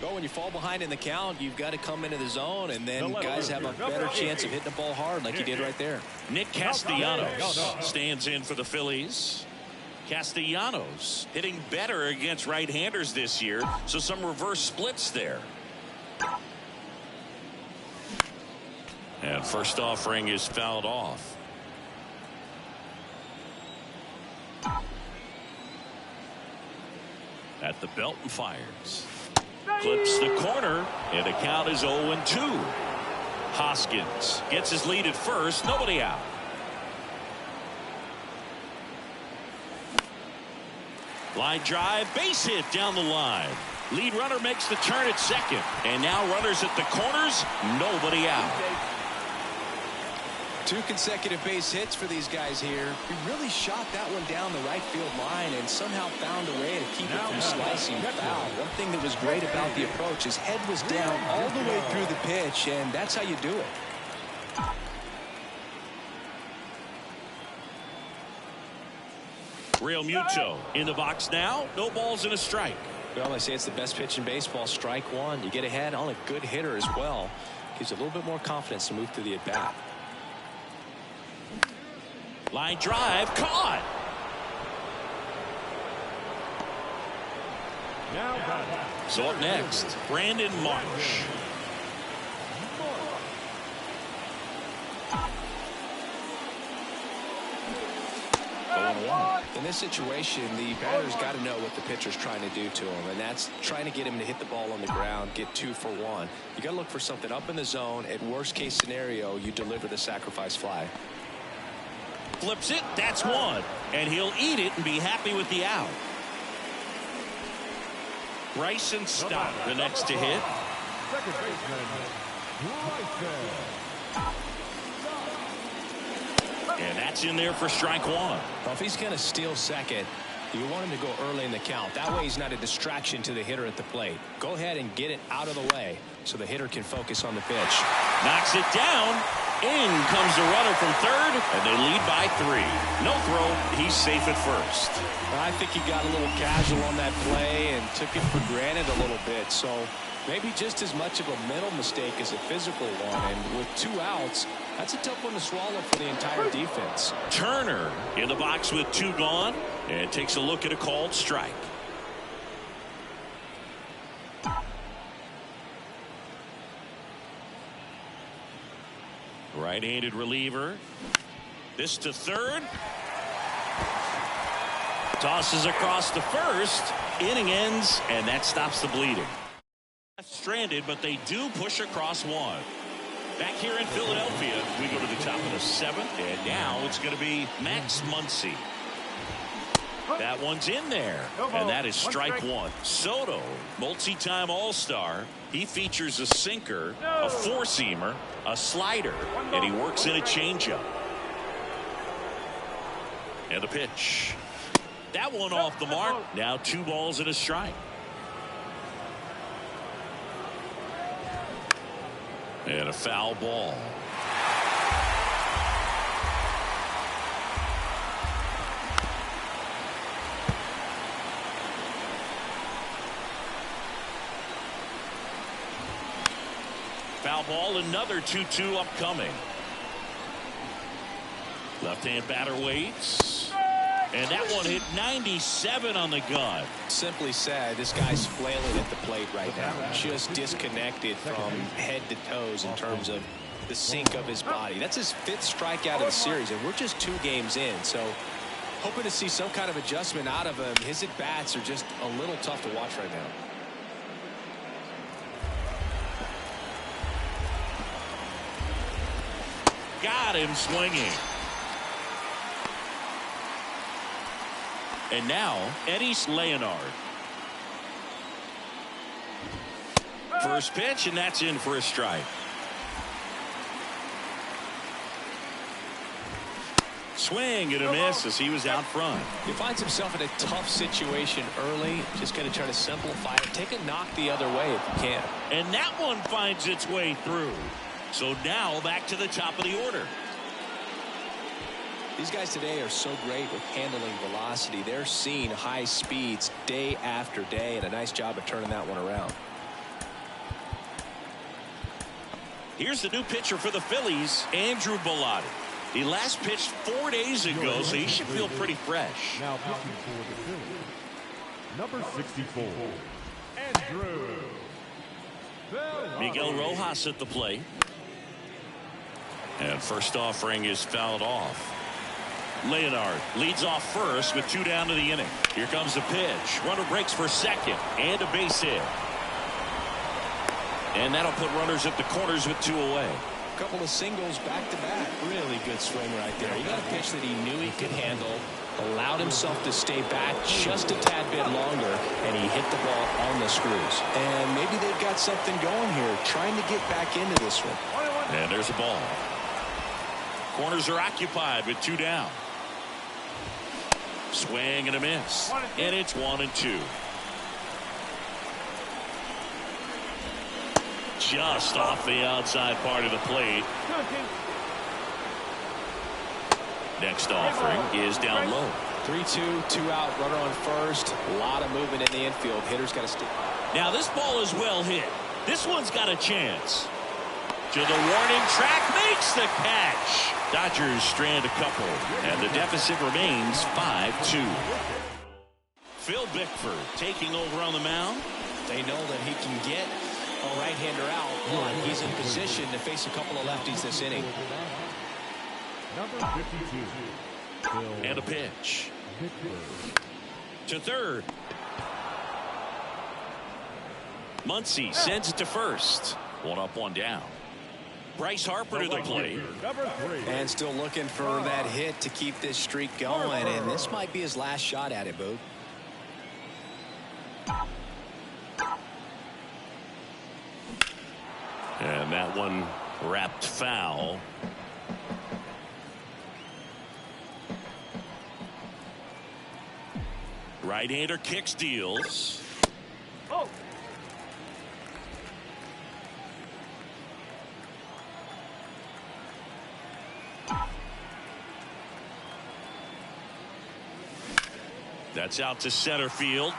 Well, when you fall behind in the count, you've got to come into the zone, and then guys have a better chance of hitting the ball hard like he did right there. Nick Castellanos stands in for the Phillies. Castellanos hitting better against right-handers this year, so some reverse splits there. And first offering is fouled off. At the belt and fires. Clips the corner, and the count is 0-2. Hoskins gets his lead at first, nobody out. Line drive, base hit down the line. Lead runner makes the turn at second, and now runners at the corners, nobody out. 2 consecutive base hits for these guys here. He really shot that one down the right field line and somehow found a way to keep it from slicing foul. One thing that was great about the approach, his head was down all the way through the pitch, and that's how you do it. Real Muto in the box now. No balls and a strike. Well, I say it's the best pitch in baseball. Strike 1. You get ahead on a good hitter as well. Gives you a little bit more confidence to move through the at-bat. Line drive, caught. So up next, Brandon Marsh. In this situation, the batter's got to know what the pitcher's trying to do to him, and that's trying to get him to hit the ball on the ground, get 2 for 1. You got to look for something up in the zone. At worst case scenario, you deliver the sacrifice fly. Flips it, that's 1, and he'll eat it and be happy with the out. Bryson Stott, the next to hit. Second baseman, And that's in there for strike 1. Well, if he's going to steal second, you want him to go early in the count. That way he's not a distraction to the hitter at the plate. Go ahead and get it out of the way so the hitter can focus on the pitch. Knocks it down. In comes the runner from third, and they lead by 3. No throw. He's safe at first. I think he got a little casual on that play and took it for granted a little bit. So maybe just as much of a mental mistake as a physical one. And with 2 outs, that's a tough one to swallow for the entire defense. Turner in the box with 2 gone, and takes a look at a called strike. Right-handed reliever. This to third. Tosses across to first. Inning ends, and that stops the bleeding. Stranded, but they do push across 1. Back here in Philadelphia, we go to the top of the 7th, and now it's going to be Max Muncy. That one's in there, and that is strike one. Soto, multi-time All-Star. He features a sinker, a four-seamer, a slider, and he works in a changeup. And the pitch. That one off the mark. Now 2 balls and a strike. And a foul ball. Foul ball, another 2-2 upcoming. Left-hand batter waits. And that one hit 97 on the gun. Simply said, this guy's flailing at the plate right now. Just disconnected from head to toes in terms of the sink of his body. That's his 5th strikeout of the series, and we're just 2 games in. So hoping to see some kind of adjustment out of him. His at-bats are just a little tough to watch right now. Got him swinging. And now, Eddie Leonard. First pitch, and that's in for a strike. Swing and a miss as he was out front. He finds himself in a tough situation early. Just going to try to simplify it. Take a knock the other way if you can. And that one finds its way through. So now back to the top of the order. These guys today are so great with handling velocity. They're seeing high speeds day after day, and a nice job of turning that one around. Here's the new pitcher for the Phillies, Andrew Bellotti. He last pitched 4 days ago, so he should feel pretty fresh. Now pitching for the Phillies, number 64, Andrew Bellotti. Miguel Rojas at the plate. And first offering is fouled off. Leonard leads off first with 2 down to the inning. Here comes the pitch. Runner breaks for second and a base hit. And that'll put runners at the corners with 2 away. A couple of singles back to back. Really good swing right there. He got a pitch that he knew he could handle, allowed himself to stay back just a tad bit longer, and he hit the ball on the screws. And maybe they've got something going here, trying to get back into this one. And there's a ball. Corners are occupied with 2 down. Swing and a miss. And it's 1-2. Just off the outside part of the plate. Next offering is down low. 3-2, 2 out, runner on first. A lot of movement in the infield. Hitter's got to stick. Now this ball is well hit. This one's got a chance. To the warning track, makes the catch. Dodgers strand a couple, and the deficit remains 5-2. Phil Bickford taking over on the mound. They know that he can get a right-hander out, but he's in position to face a couple of lefties this inning. Number 52, And a pitch. To third. Muncy sends it to first. 1 up, 1 down. Bryce Harper to the plate. And still looking for that hit to keep this streak going, and this might be his last shot at it, Boog. And that one wrapped foul. Right-hander kicks, deals. Oh. That's out to center field.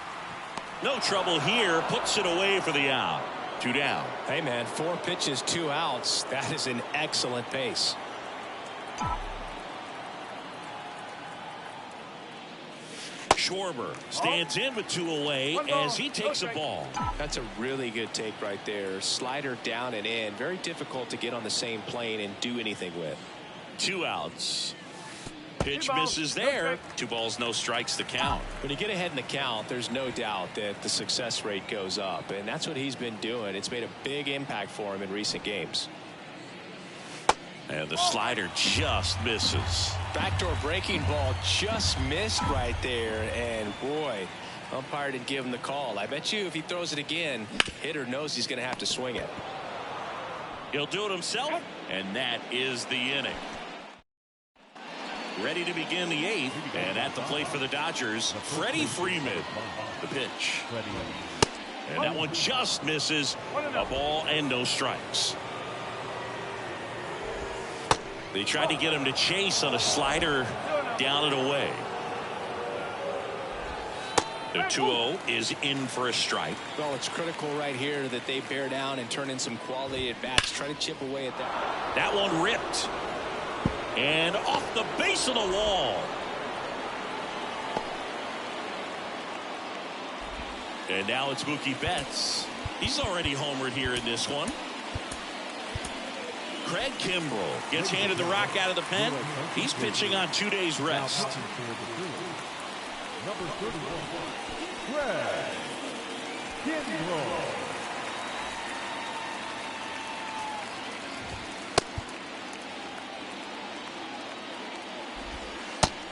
No trouble here. Puts it away for the out. 2 down. Hey, man, 4 pitches, 2 outs. That is an excellent pace. Schwarber stands in with 2 away as he takes a ball. That's a really good take right there. Slider down and in. Very difficult to get on the same plane and do anything with. 2 outs. Pitch misses there. 2 balls, no strikes to count. When you get ahead in the count, there's no doubt that the success rate goes up, and that's what he's been doing. It's made a big impact for him in recent games. And the slider just misses. Backdoor breaking ball just missed right there. And boy, umpire didn't give him the call. I bet you if he throws it again, hitter knows he's going to have to swing it. He'll do it himself, and that is the inning. Ready to begin the 8th, and at the plate for the Dodgers, Freddie Freeman. The pitch. And that one just misses. A ball and no strikes. They tried to get him to chase on a slider down and away. The 2-0 is in for a strike. Well, it's critical right here that they bear down and turn in some quality at bats. Try to chip away at that. That one ripped. And off the base of the wall. And now it's Mookie Betts. He's already homered here in this one. Craig Kimbrell gets handed the rock out of the pen. He's pitching on 2 days rest. Number 31, Craig Kimbrell.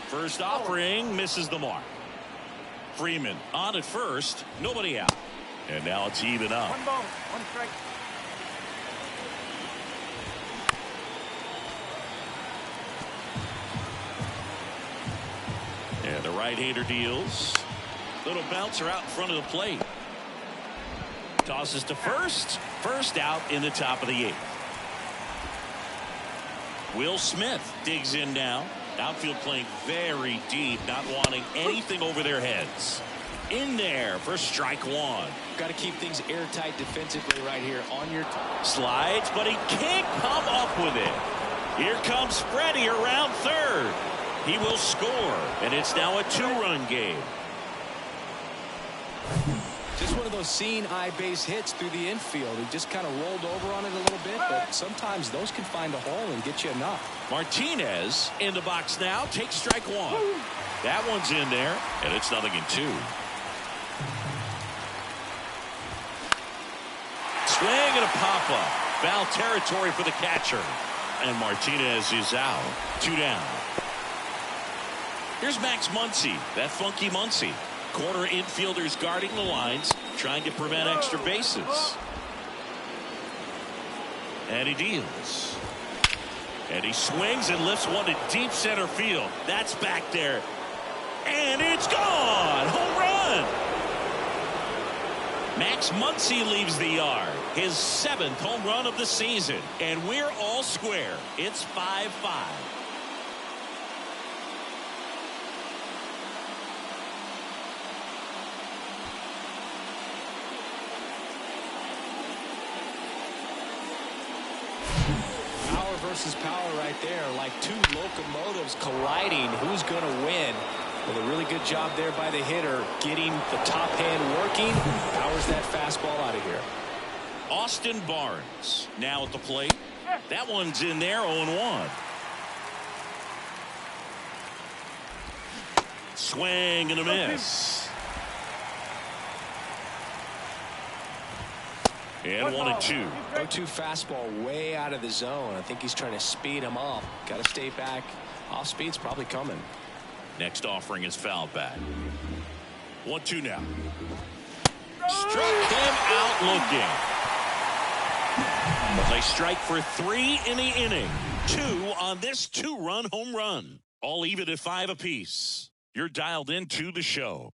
First offering misses the mark. Freeman on at first, nobody out. And now it's even up. 1 ball, 1 strike. And the right-hander deals. Little bouncer out in front of the plate. Tosses to first. First out in the top of the 8th. Will Smith digs in now. Outfield playing very deep, not wanting anything over their heads. In there for strike 1. Got to keep things airtight defensively right here on your Slides, but he can't come up with it. Here comes Freddie around third. He will score, and it's now a 2-run game. Just one of those seeing eye base hits through the infield. He just kind of rolled over on it a little bit, but sometimes those can find a hole and get you enough. Martinez in the box now, takes strike 1. That one's in there, and it's 0-2. Swing and a pop-up. Foul territory for the catcher. And Martinez is out. 2 down. Here's Max Muncy, that funky Muncy. Corner infielders guarding the lines, trying to prevent extra bases. And he deals. And he swings and lifts one to deep center field. That's back there. And it's gone! Home run! Max Muncy leaves the yard. His 7th home run of the season. And we're all square. It's 5-5. Versus power right there, like 2 locomotives colliding. Who's going to win? Well, a really good job there by the hitter, getting the top hand working. Powers that fastball out of here. Austin Barnes now at the plate. That one's in there, 0-1. Swing and a miss. And 1-2. 0-2 fastball way out of the zone. I think he's trying to speed him up. Got to stay back. Off speed's probably coming. Next offering is fouled back. 1-2 now. Struck him out looking. They strike for 3 in the inning. 2 on this 2-run home run. All even at 5 apiece. You're dialed into the show.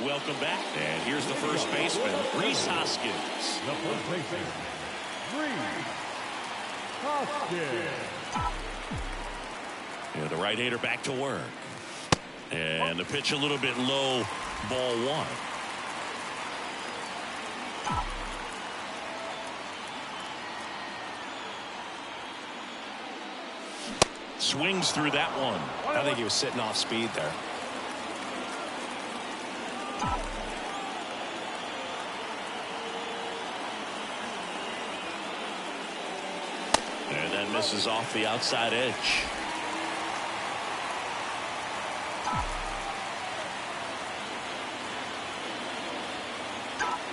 Welcome back. And here's the first baseman, Rhys Hoskins. The first baseman, Rhys Hoskins. And the right-hander back to work. And the pitch a little bit low, ball 1. Swings through that one. I think he was sitting off speed there. And that misses off the outside edge.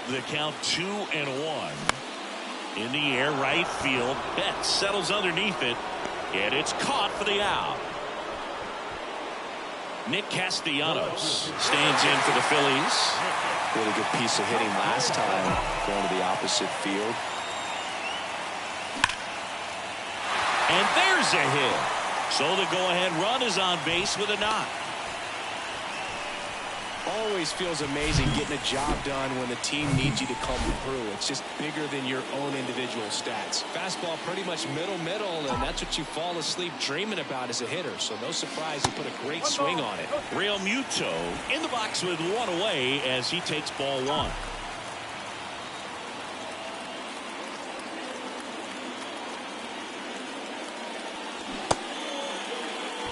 The count 2-1. In the air, right field. Betts settles underneath it, and it's caught for the out. Nick Castellanos stands in for the Phillies. Really good piece of hitting last time, going to the opposite field. And there's a hit. So the go-ahead run is on base with a knock. Always feels amazing getting a job done when the team needs you to come through. It's just bigger than your own individual stats. Fastball pretty much middle, and that's what you fall asleep dreaming about as a hitter. So no surprise he put a great swing on it. Real Muto in the box with one away as he takes ball one.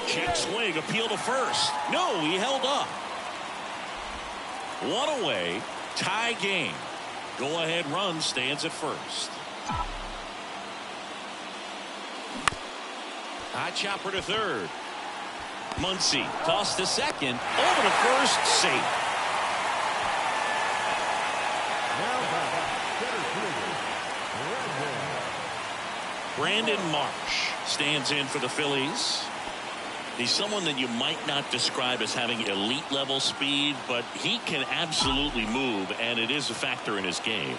Check swing, appeal to first. No, he held up. One away, tie game. Go-ahead run stands at first. High chopper to third. Muncy tossed to second, over to first, safe. Brandon Marsh stands in for the Phillies. He's someone that you might not describe as having elite level speed, but he can absolutely move, and it is a factor in his game.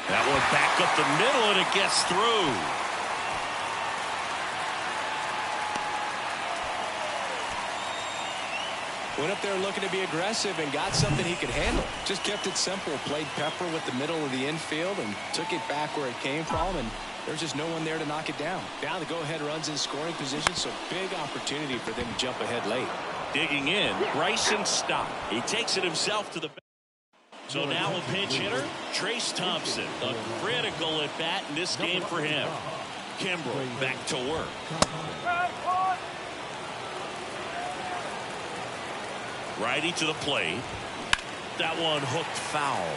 That one back up the middle, and it gets through. Went up there looking to be aggressive and got something he could handle. Just kept it simple, played pepper with the middle of the infield and took it back where it came from, and there's just no one there to knock it down. Now the go-ahead runs in scoring position, so big opportunity for them to jump ahead late. Digging in, Bryson Stott. He takes it himself to the back. So now a pinch hitter, Trace Thompson. A critical at bat in this game for him. Kimbrel back to work. Righty to the plate. That one hooked foul.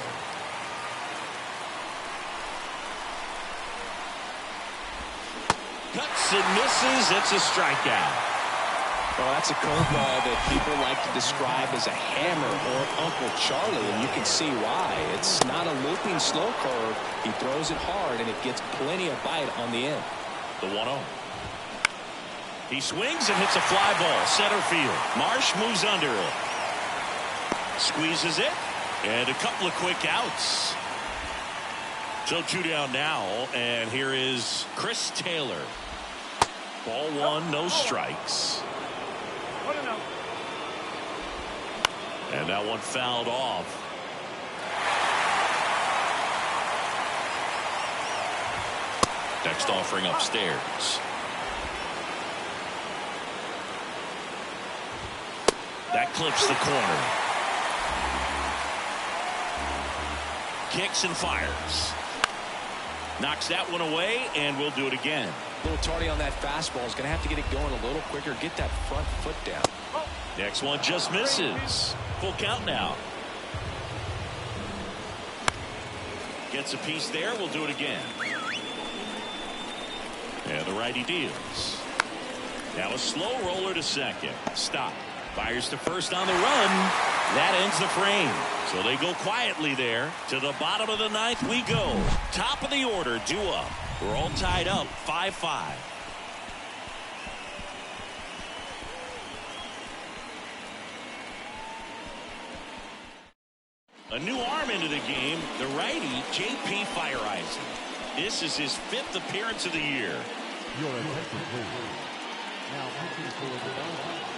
Cuts and misses. It's a strikeout. Well, that's a curveball that people like to describe as a hammer or Uncle Charlie, and you can see why. It's not a looping slow curve. He throws it hard, and it gets plenty of bite on the end. The 1-0. He swings and hits a fly ball. Center field. Marsh moves under it. Squeezes it. And a couple of quick outs. So 2 down now, and here is Chris Taylor. Ball one, no strikes. And that one fouled off. Next offering upstairs. That clips the corner. Kicks and fires. Knocks that one away, and we'll do it again. A little tardy on that fastball. Is going to have to get it going a little quicker. Get that front foot down. Next one just misses. Full count now. Gets a piece there. We'll do it again. And the righty deals. Now a slow roller to second. Stop. Fires to first on the run. That ends the frame. So they go quietly there. To the bottom of the ninth we go. Top of the order, due up. We're all tied up, 5-5. A new arm into the game, the righty, J.P. Fireisen. This is his 5th appearance of the year. Your attention, please. Now pitching for the Dodgers,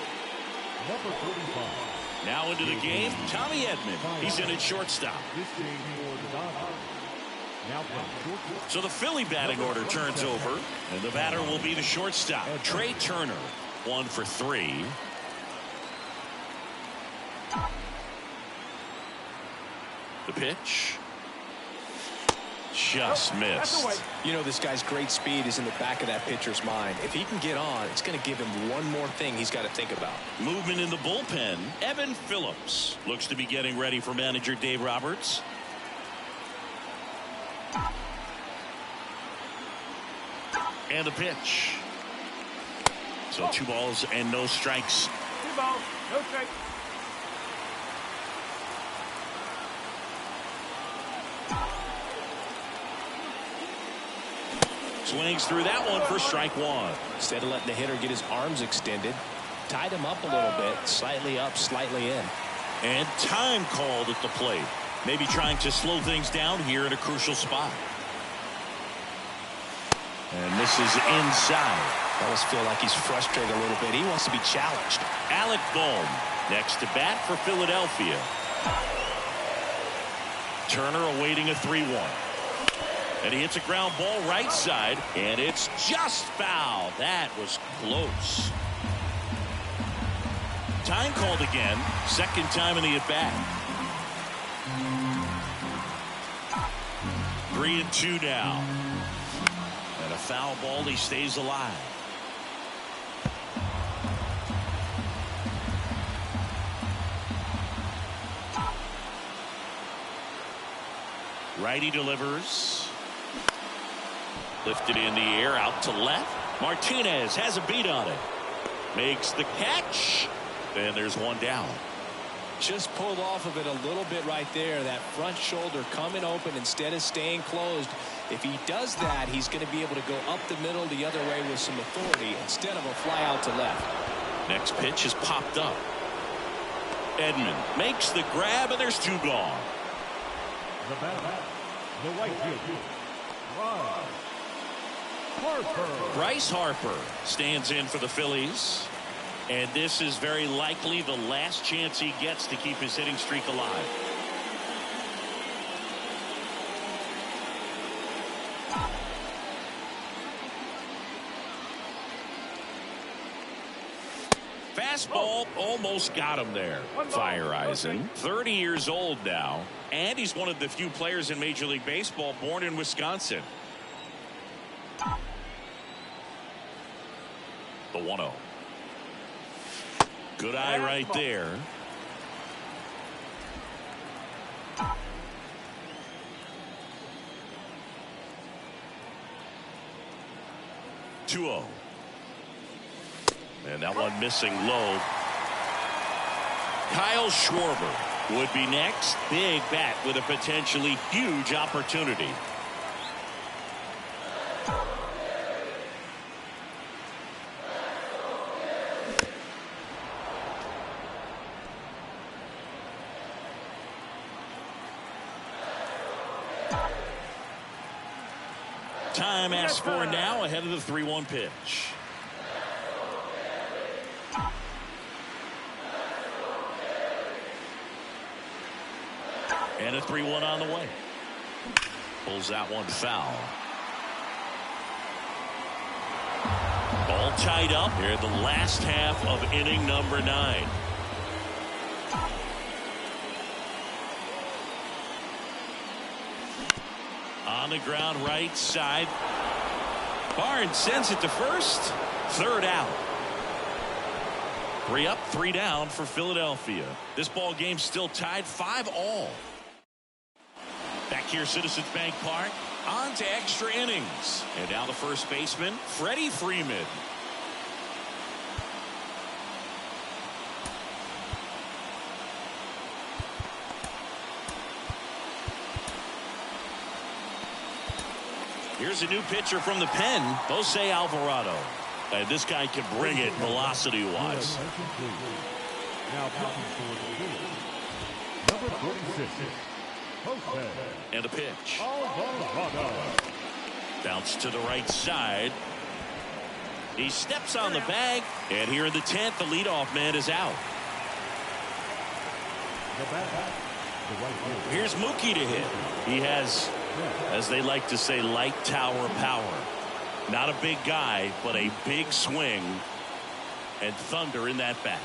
number 45. Now into the game, Tommy Edman. He's in at shortstop. This game for the Dodgers. Now playing shortstop. So the Philly batting order turns over, and the batter will be the shortstop, Trey Turner. 1 for 3. The pitch. Just missed. You know, this guy's great speed is in the back of that pitcher's mind. If he can get on, it's going to give him one more thing he's got to think about. Movement in the bullpen. Evan Phillips looks to be getting ready for manager Dave Roberts. And the pitch. So 2 balls and no strikes. 2 balls, no strikes. Swings through that one for strike one. Instead of letting the hitter get his arms extended, tied him up a little bit, slightly up, slightly in. And time called at the plate. Maybe trying to slow things down here at a crucial spot. And this is inside. Almost feel like he's frustrated a little bit. He wants to be challenged. Alec Bohm next to bat for Philadelphia. Turner awaiting a 3-1. And he hits a ground ball right side, and it's just foul. That was close. Time called again. Second time in the at-bat. 3-2 now. And a foul ball. He stays alive. Righty delivers. Lifted in the air out to left. Martinez has a beat on it. Makes the catch. And there's one down. Just pulled off of it a little bit right there. That front shoulder coming open instead of staying closed. If he does that, he's going to be able to go up the middle the other way with some authority instead of a fly out to left. Next pitch is popped up. Edman makes the grab, and there's two gone. The batter, the right fielder, Bryce Harper stands in for the Phillies. And this is very likely the last chance he gets to keep his hitting streak alive. Fastball almost got him there. Fire Eisen, 30 years old now, and he's one of the few players in Major League Baseball born in Wisconsin. The 1-0. Good eye right there. (2-0). And that one missing low. Kyle Schwarber would be next. Big bat with a potentially huge opportunity. Time asked for now ahead of the 3-1 pitch. And a 3-1 on the way. Pulls that one foul. All tied up here in the last half of inning number 9. On the ground right side. Barnes sends it to first. Third out. 3 up, 3 down for Philadelphia. This ball game still tied 5-all. Back here, Citizens Bank Park. On to extra innings. And now the first baseman, Freddie Freeman. Here's a new pitcher from the pen, Jose Alvarado. And this guy can bring it velocity-wise. Now pitching for the Phillies, number 46, Jose And a pitch. Alvarado. Bounce to the right side. He steps on the bag. And here in the 10th, the leadoff man is out. The batter, the right fielder. Here's Mookie to hit. He has, as they like to say, light tower power. Not a big guy, but a big swing and thunder in that bat.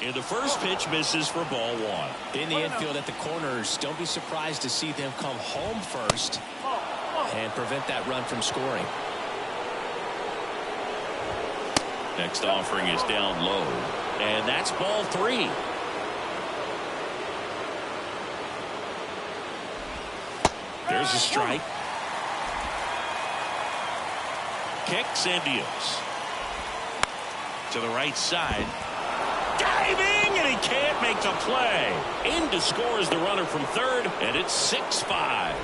And the first pitch misses for ball 1. In the infield at the corners, don't be surprised to see them come home first and prevent that run from scoring. Next offering is down low. And that's ball 3. There's a strike. Kicks and deals. To the right side. Diving, and he can't make the play. In to score is the runner from third, and it's 6-5.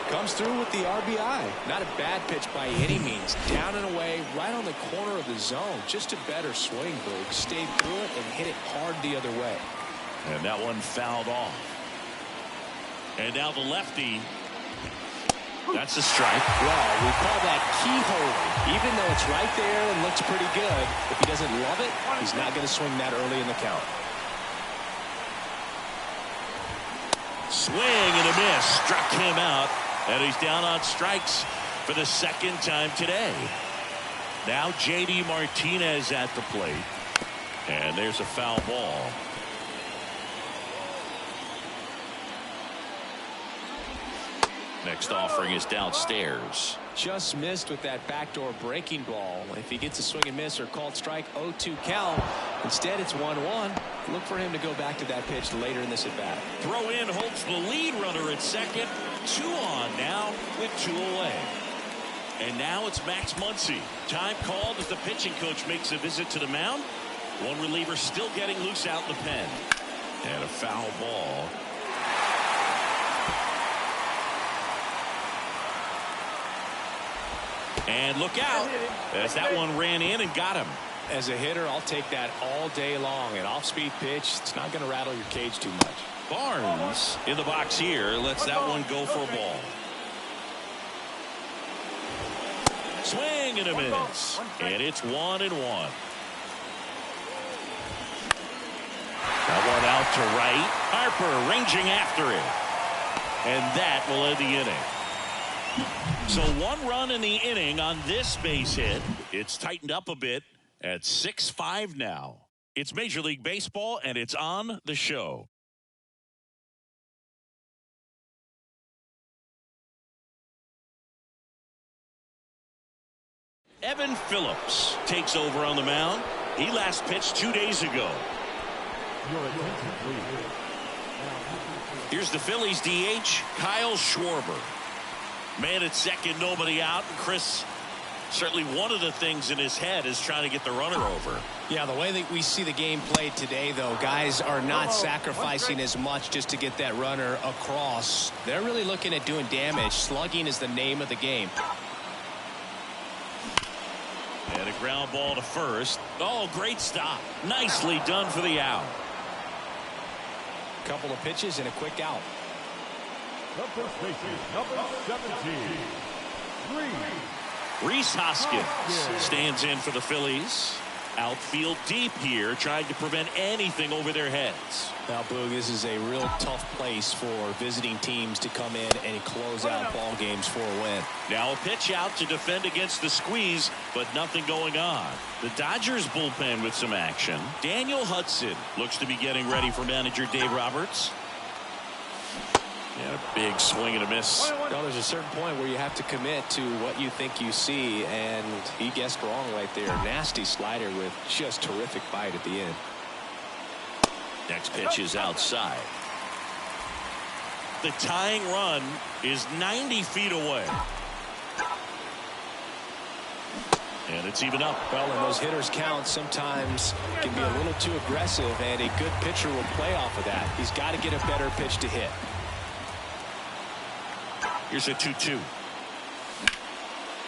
Comes through with the RBI. Not a bad pitch by any means. Down and away, right on the corner of the zone. Just a better swing, Boog. Stayed through it and hit it hard the other way. And that one fouled off. And now the lefty. That's a strike. Well, we call that keyhole. Even though it's right there and looks pretty good, if he doesn't love it, he's not going to swing that early in the count. Swing and a miss. Struck him out. And he's down on strikes for the second time today. Now J.D. Martinez at the plate. And there's a foul ball. Next offering is downstairs. Just missed with that backdoor breaking ball. If he gets a swing and miss or called strike, 0-2 count. Instead, it's 1-1. Look for him to go back to that pitch later in this at bat. Throw in holds the lead runner at second. 2 on now with 2 away. And now it's Max Muncy. Time called as the pitching coach makes a visit to the mound. One reliever still getting loose out in the pen. And a foul ball. And look out as that one ran in and got him. As a hitter, I'll take that all day long. An off-speed pitch, it's not going to rattle your cage too much. Barnes in the box here lets that one go for a ball. Swing and a miss. And it's 1-1. That one out to right. Harper ranging after it. And that will end the inning. So 1 run in the inning on this base hit. It's tightened up a bit at 6-5 now. It's Major League Baseball, and it's on the show. Evan Phillips takes over on the mound. He last pitched 2 days ago. Here's the Phillies DH, Kyle Schwarber. Man at second, nobody out. And Chris, certainly one of the things in his head is trying to get the runner over. Yeah, the way that we see the game played today, though, guys are not sacrificing as much just to get that runner across. They're really looking at doing damage. Slugging is the name of the game. And a ground ball to first. Oh, great stop. Nicely done for the out. Couple of pitches and a quick out. The first baseman, number 17, Rhys Hoskins stands in for the Phillies. Outfield deep here, trying to prevent anything over their heads. Now, Boog, this is a real tough place for visiting teams to come in and close out ball games for a win. Now a pitch out to defend against the squeeze, but nothing going on. The Dodgers bullpen with some action. Daniel Hudson looks to be getting ready for manager Dave Roberts. And a big swing and a miss. Well, there's a certain point where you have to commit to what you think you see, and he guessed wrong right there. Nasty slider with just terrific bite at the end. Next pitch is outside. The tying run is 90 feet away. And it's even up. Well, and those hitters count sometimes can be a little too aggressive, and a good pitcher will play off of that. He's got to get a better pitch to hit. Here's a 2-2.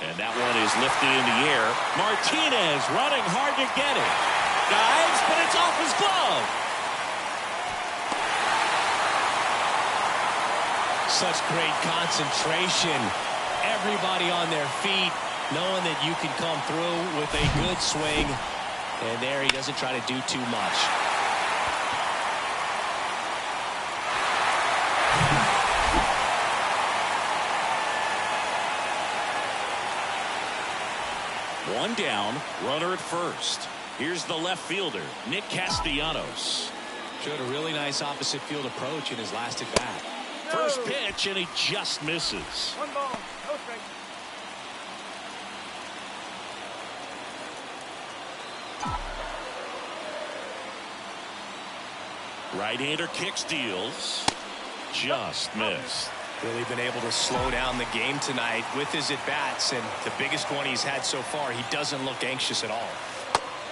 And that one is lifted in the air. Martinez running hard to get it. Dives, but it's off his glove. Such great concentration. Everybody on their feet, knowing that you can come through with a good swing. And there he doesn't try to do too much. One down, runner at first. Here's the left fielder, Nick Castellanos. Showed a really nice opposite field approach in his last at bat. First pitch, and he just misses. 1 ball, no strike. Right-hander kicks, deals. Just missed. Really been able to slow down the game tonight with his at-bats, and the biggest one he's had so far, he doesn't look anxious at all.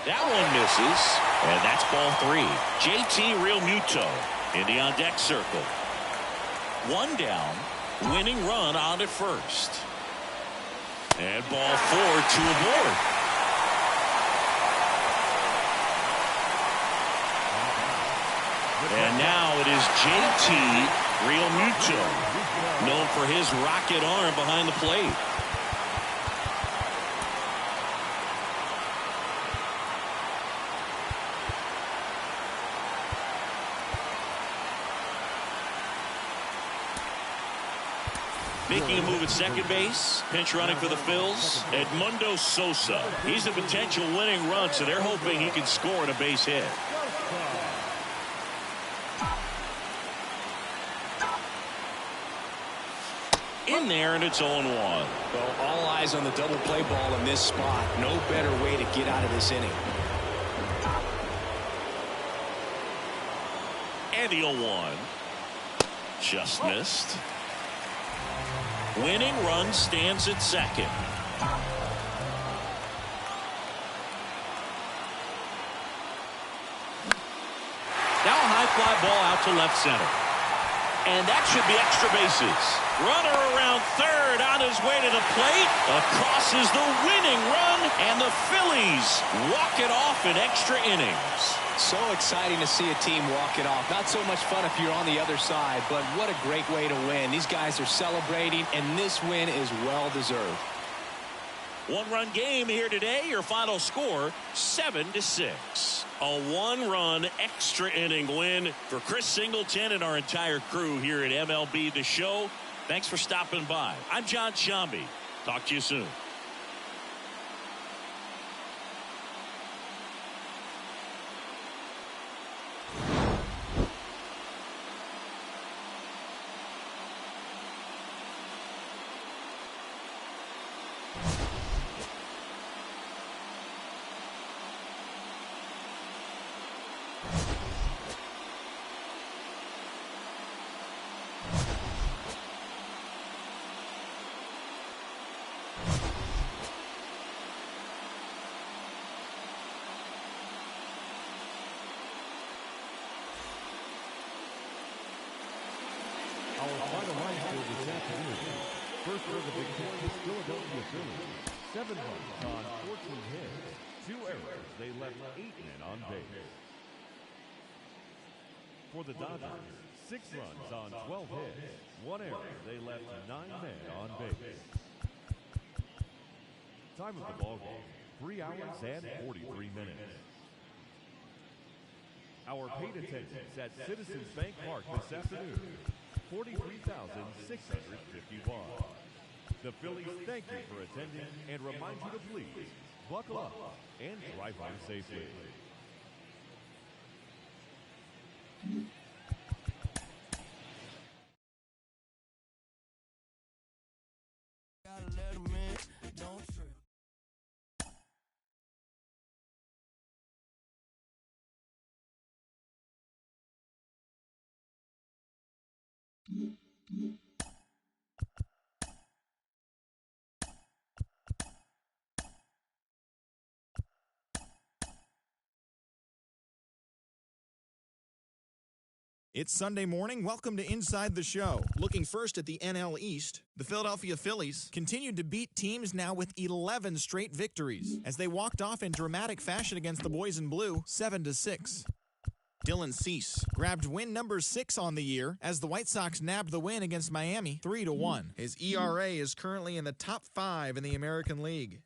That one misses, and that's ball 3. JT Realmuto in the on-deck circle. One down, Winning run on at first. And ball 4 to aboard. And now it is JT Realmuto, known for his rocket arm behind the plate. Making a move at second base. Pinch running for the Phillies, Edmundo Sosa. He's a potential winning run, so they're hoping he can score on a base hit. In there, and it's 0-1. Well, all eyes on the double play ball in this spot. No better way to get out of this inning. And the 0-1. Just missed. Winning run stands at second. Now a high fly ball out to left center. And that should be extra bases. Runner around third on his way to the plate. Across is the winning run, and the Phillies walk it off in extra innings. So exciting to see a team walk it off. Not so much fun if you're on the other side, but what a great way to win. These guys are celebrating, and this win is well-deserved. One-run game here today. Your final score, 7-6. A one-run extra inning win for Chris Singleton and our entire crew here at MLB The Show. Thanks for stopping by. I'm John Shambi. Talk to you soon. Our final line score this afternoon. First for the victorious Philadelphia Phillies. 7 runs on 14 hits. 2 errors. They left 8 men on base. For the Dodgers, 6 runs on 12 hits. 1 error. They left 9 men on base. Time of the ballgame, 3 hours and 43 minutes. Our paid attendance at Citizens Bank Park this afternoon, 43,651. The Phillies thank you for attending and remind you to please buckle up and drive home safely. It's Sunday morning. Welcome to Inside the Show. Looking first at the NL East, the Philadelphia Phillies continued to beat teams now with 11 straight victories as they walked off in dramatic fashion against the Boys in Blue, 7-6. Dylan Cease grabbed win number 6 on the year as the White Sox nabbed the win against Miami, 3-1. His ERA is currently in the top 5 in the American League.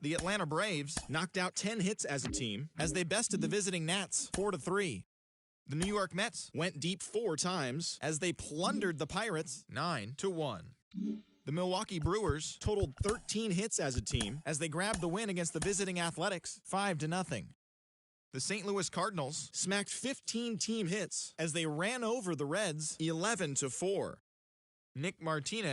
The Atlanta Braves knocked out 10 hits as a team as they bested the visiting Nats, 4-3. The New York Mets went deep 4 times as they plundered the Pirates 9-1. The Milwaukee Brewers totaled 13 hits as a team as they grabbed the win against the visiting Athletics 5-0. The St. Louis Cardinals smacked 15 team hits as they ran over the Reds 11-4. Nick Martinez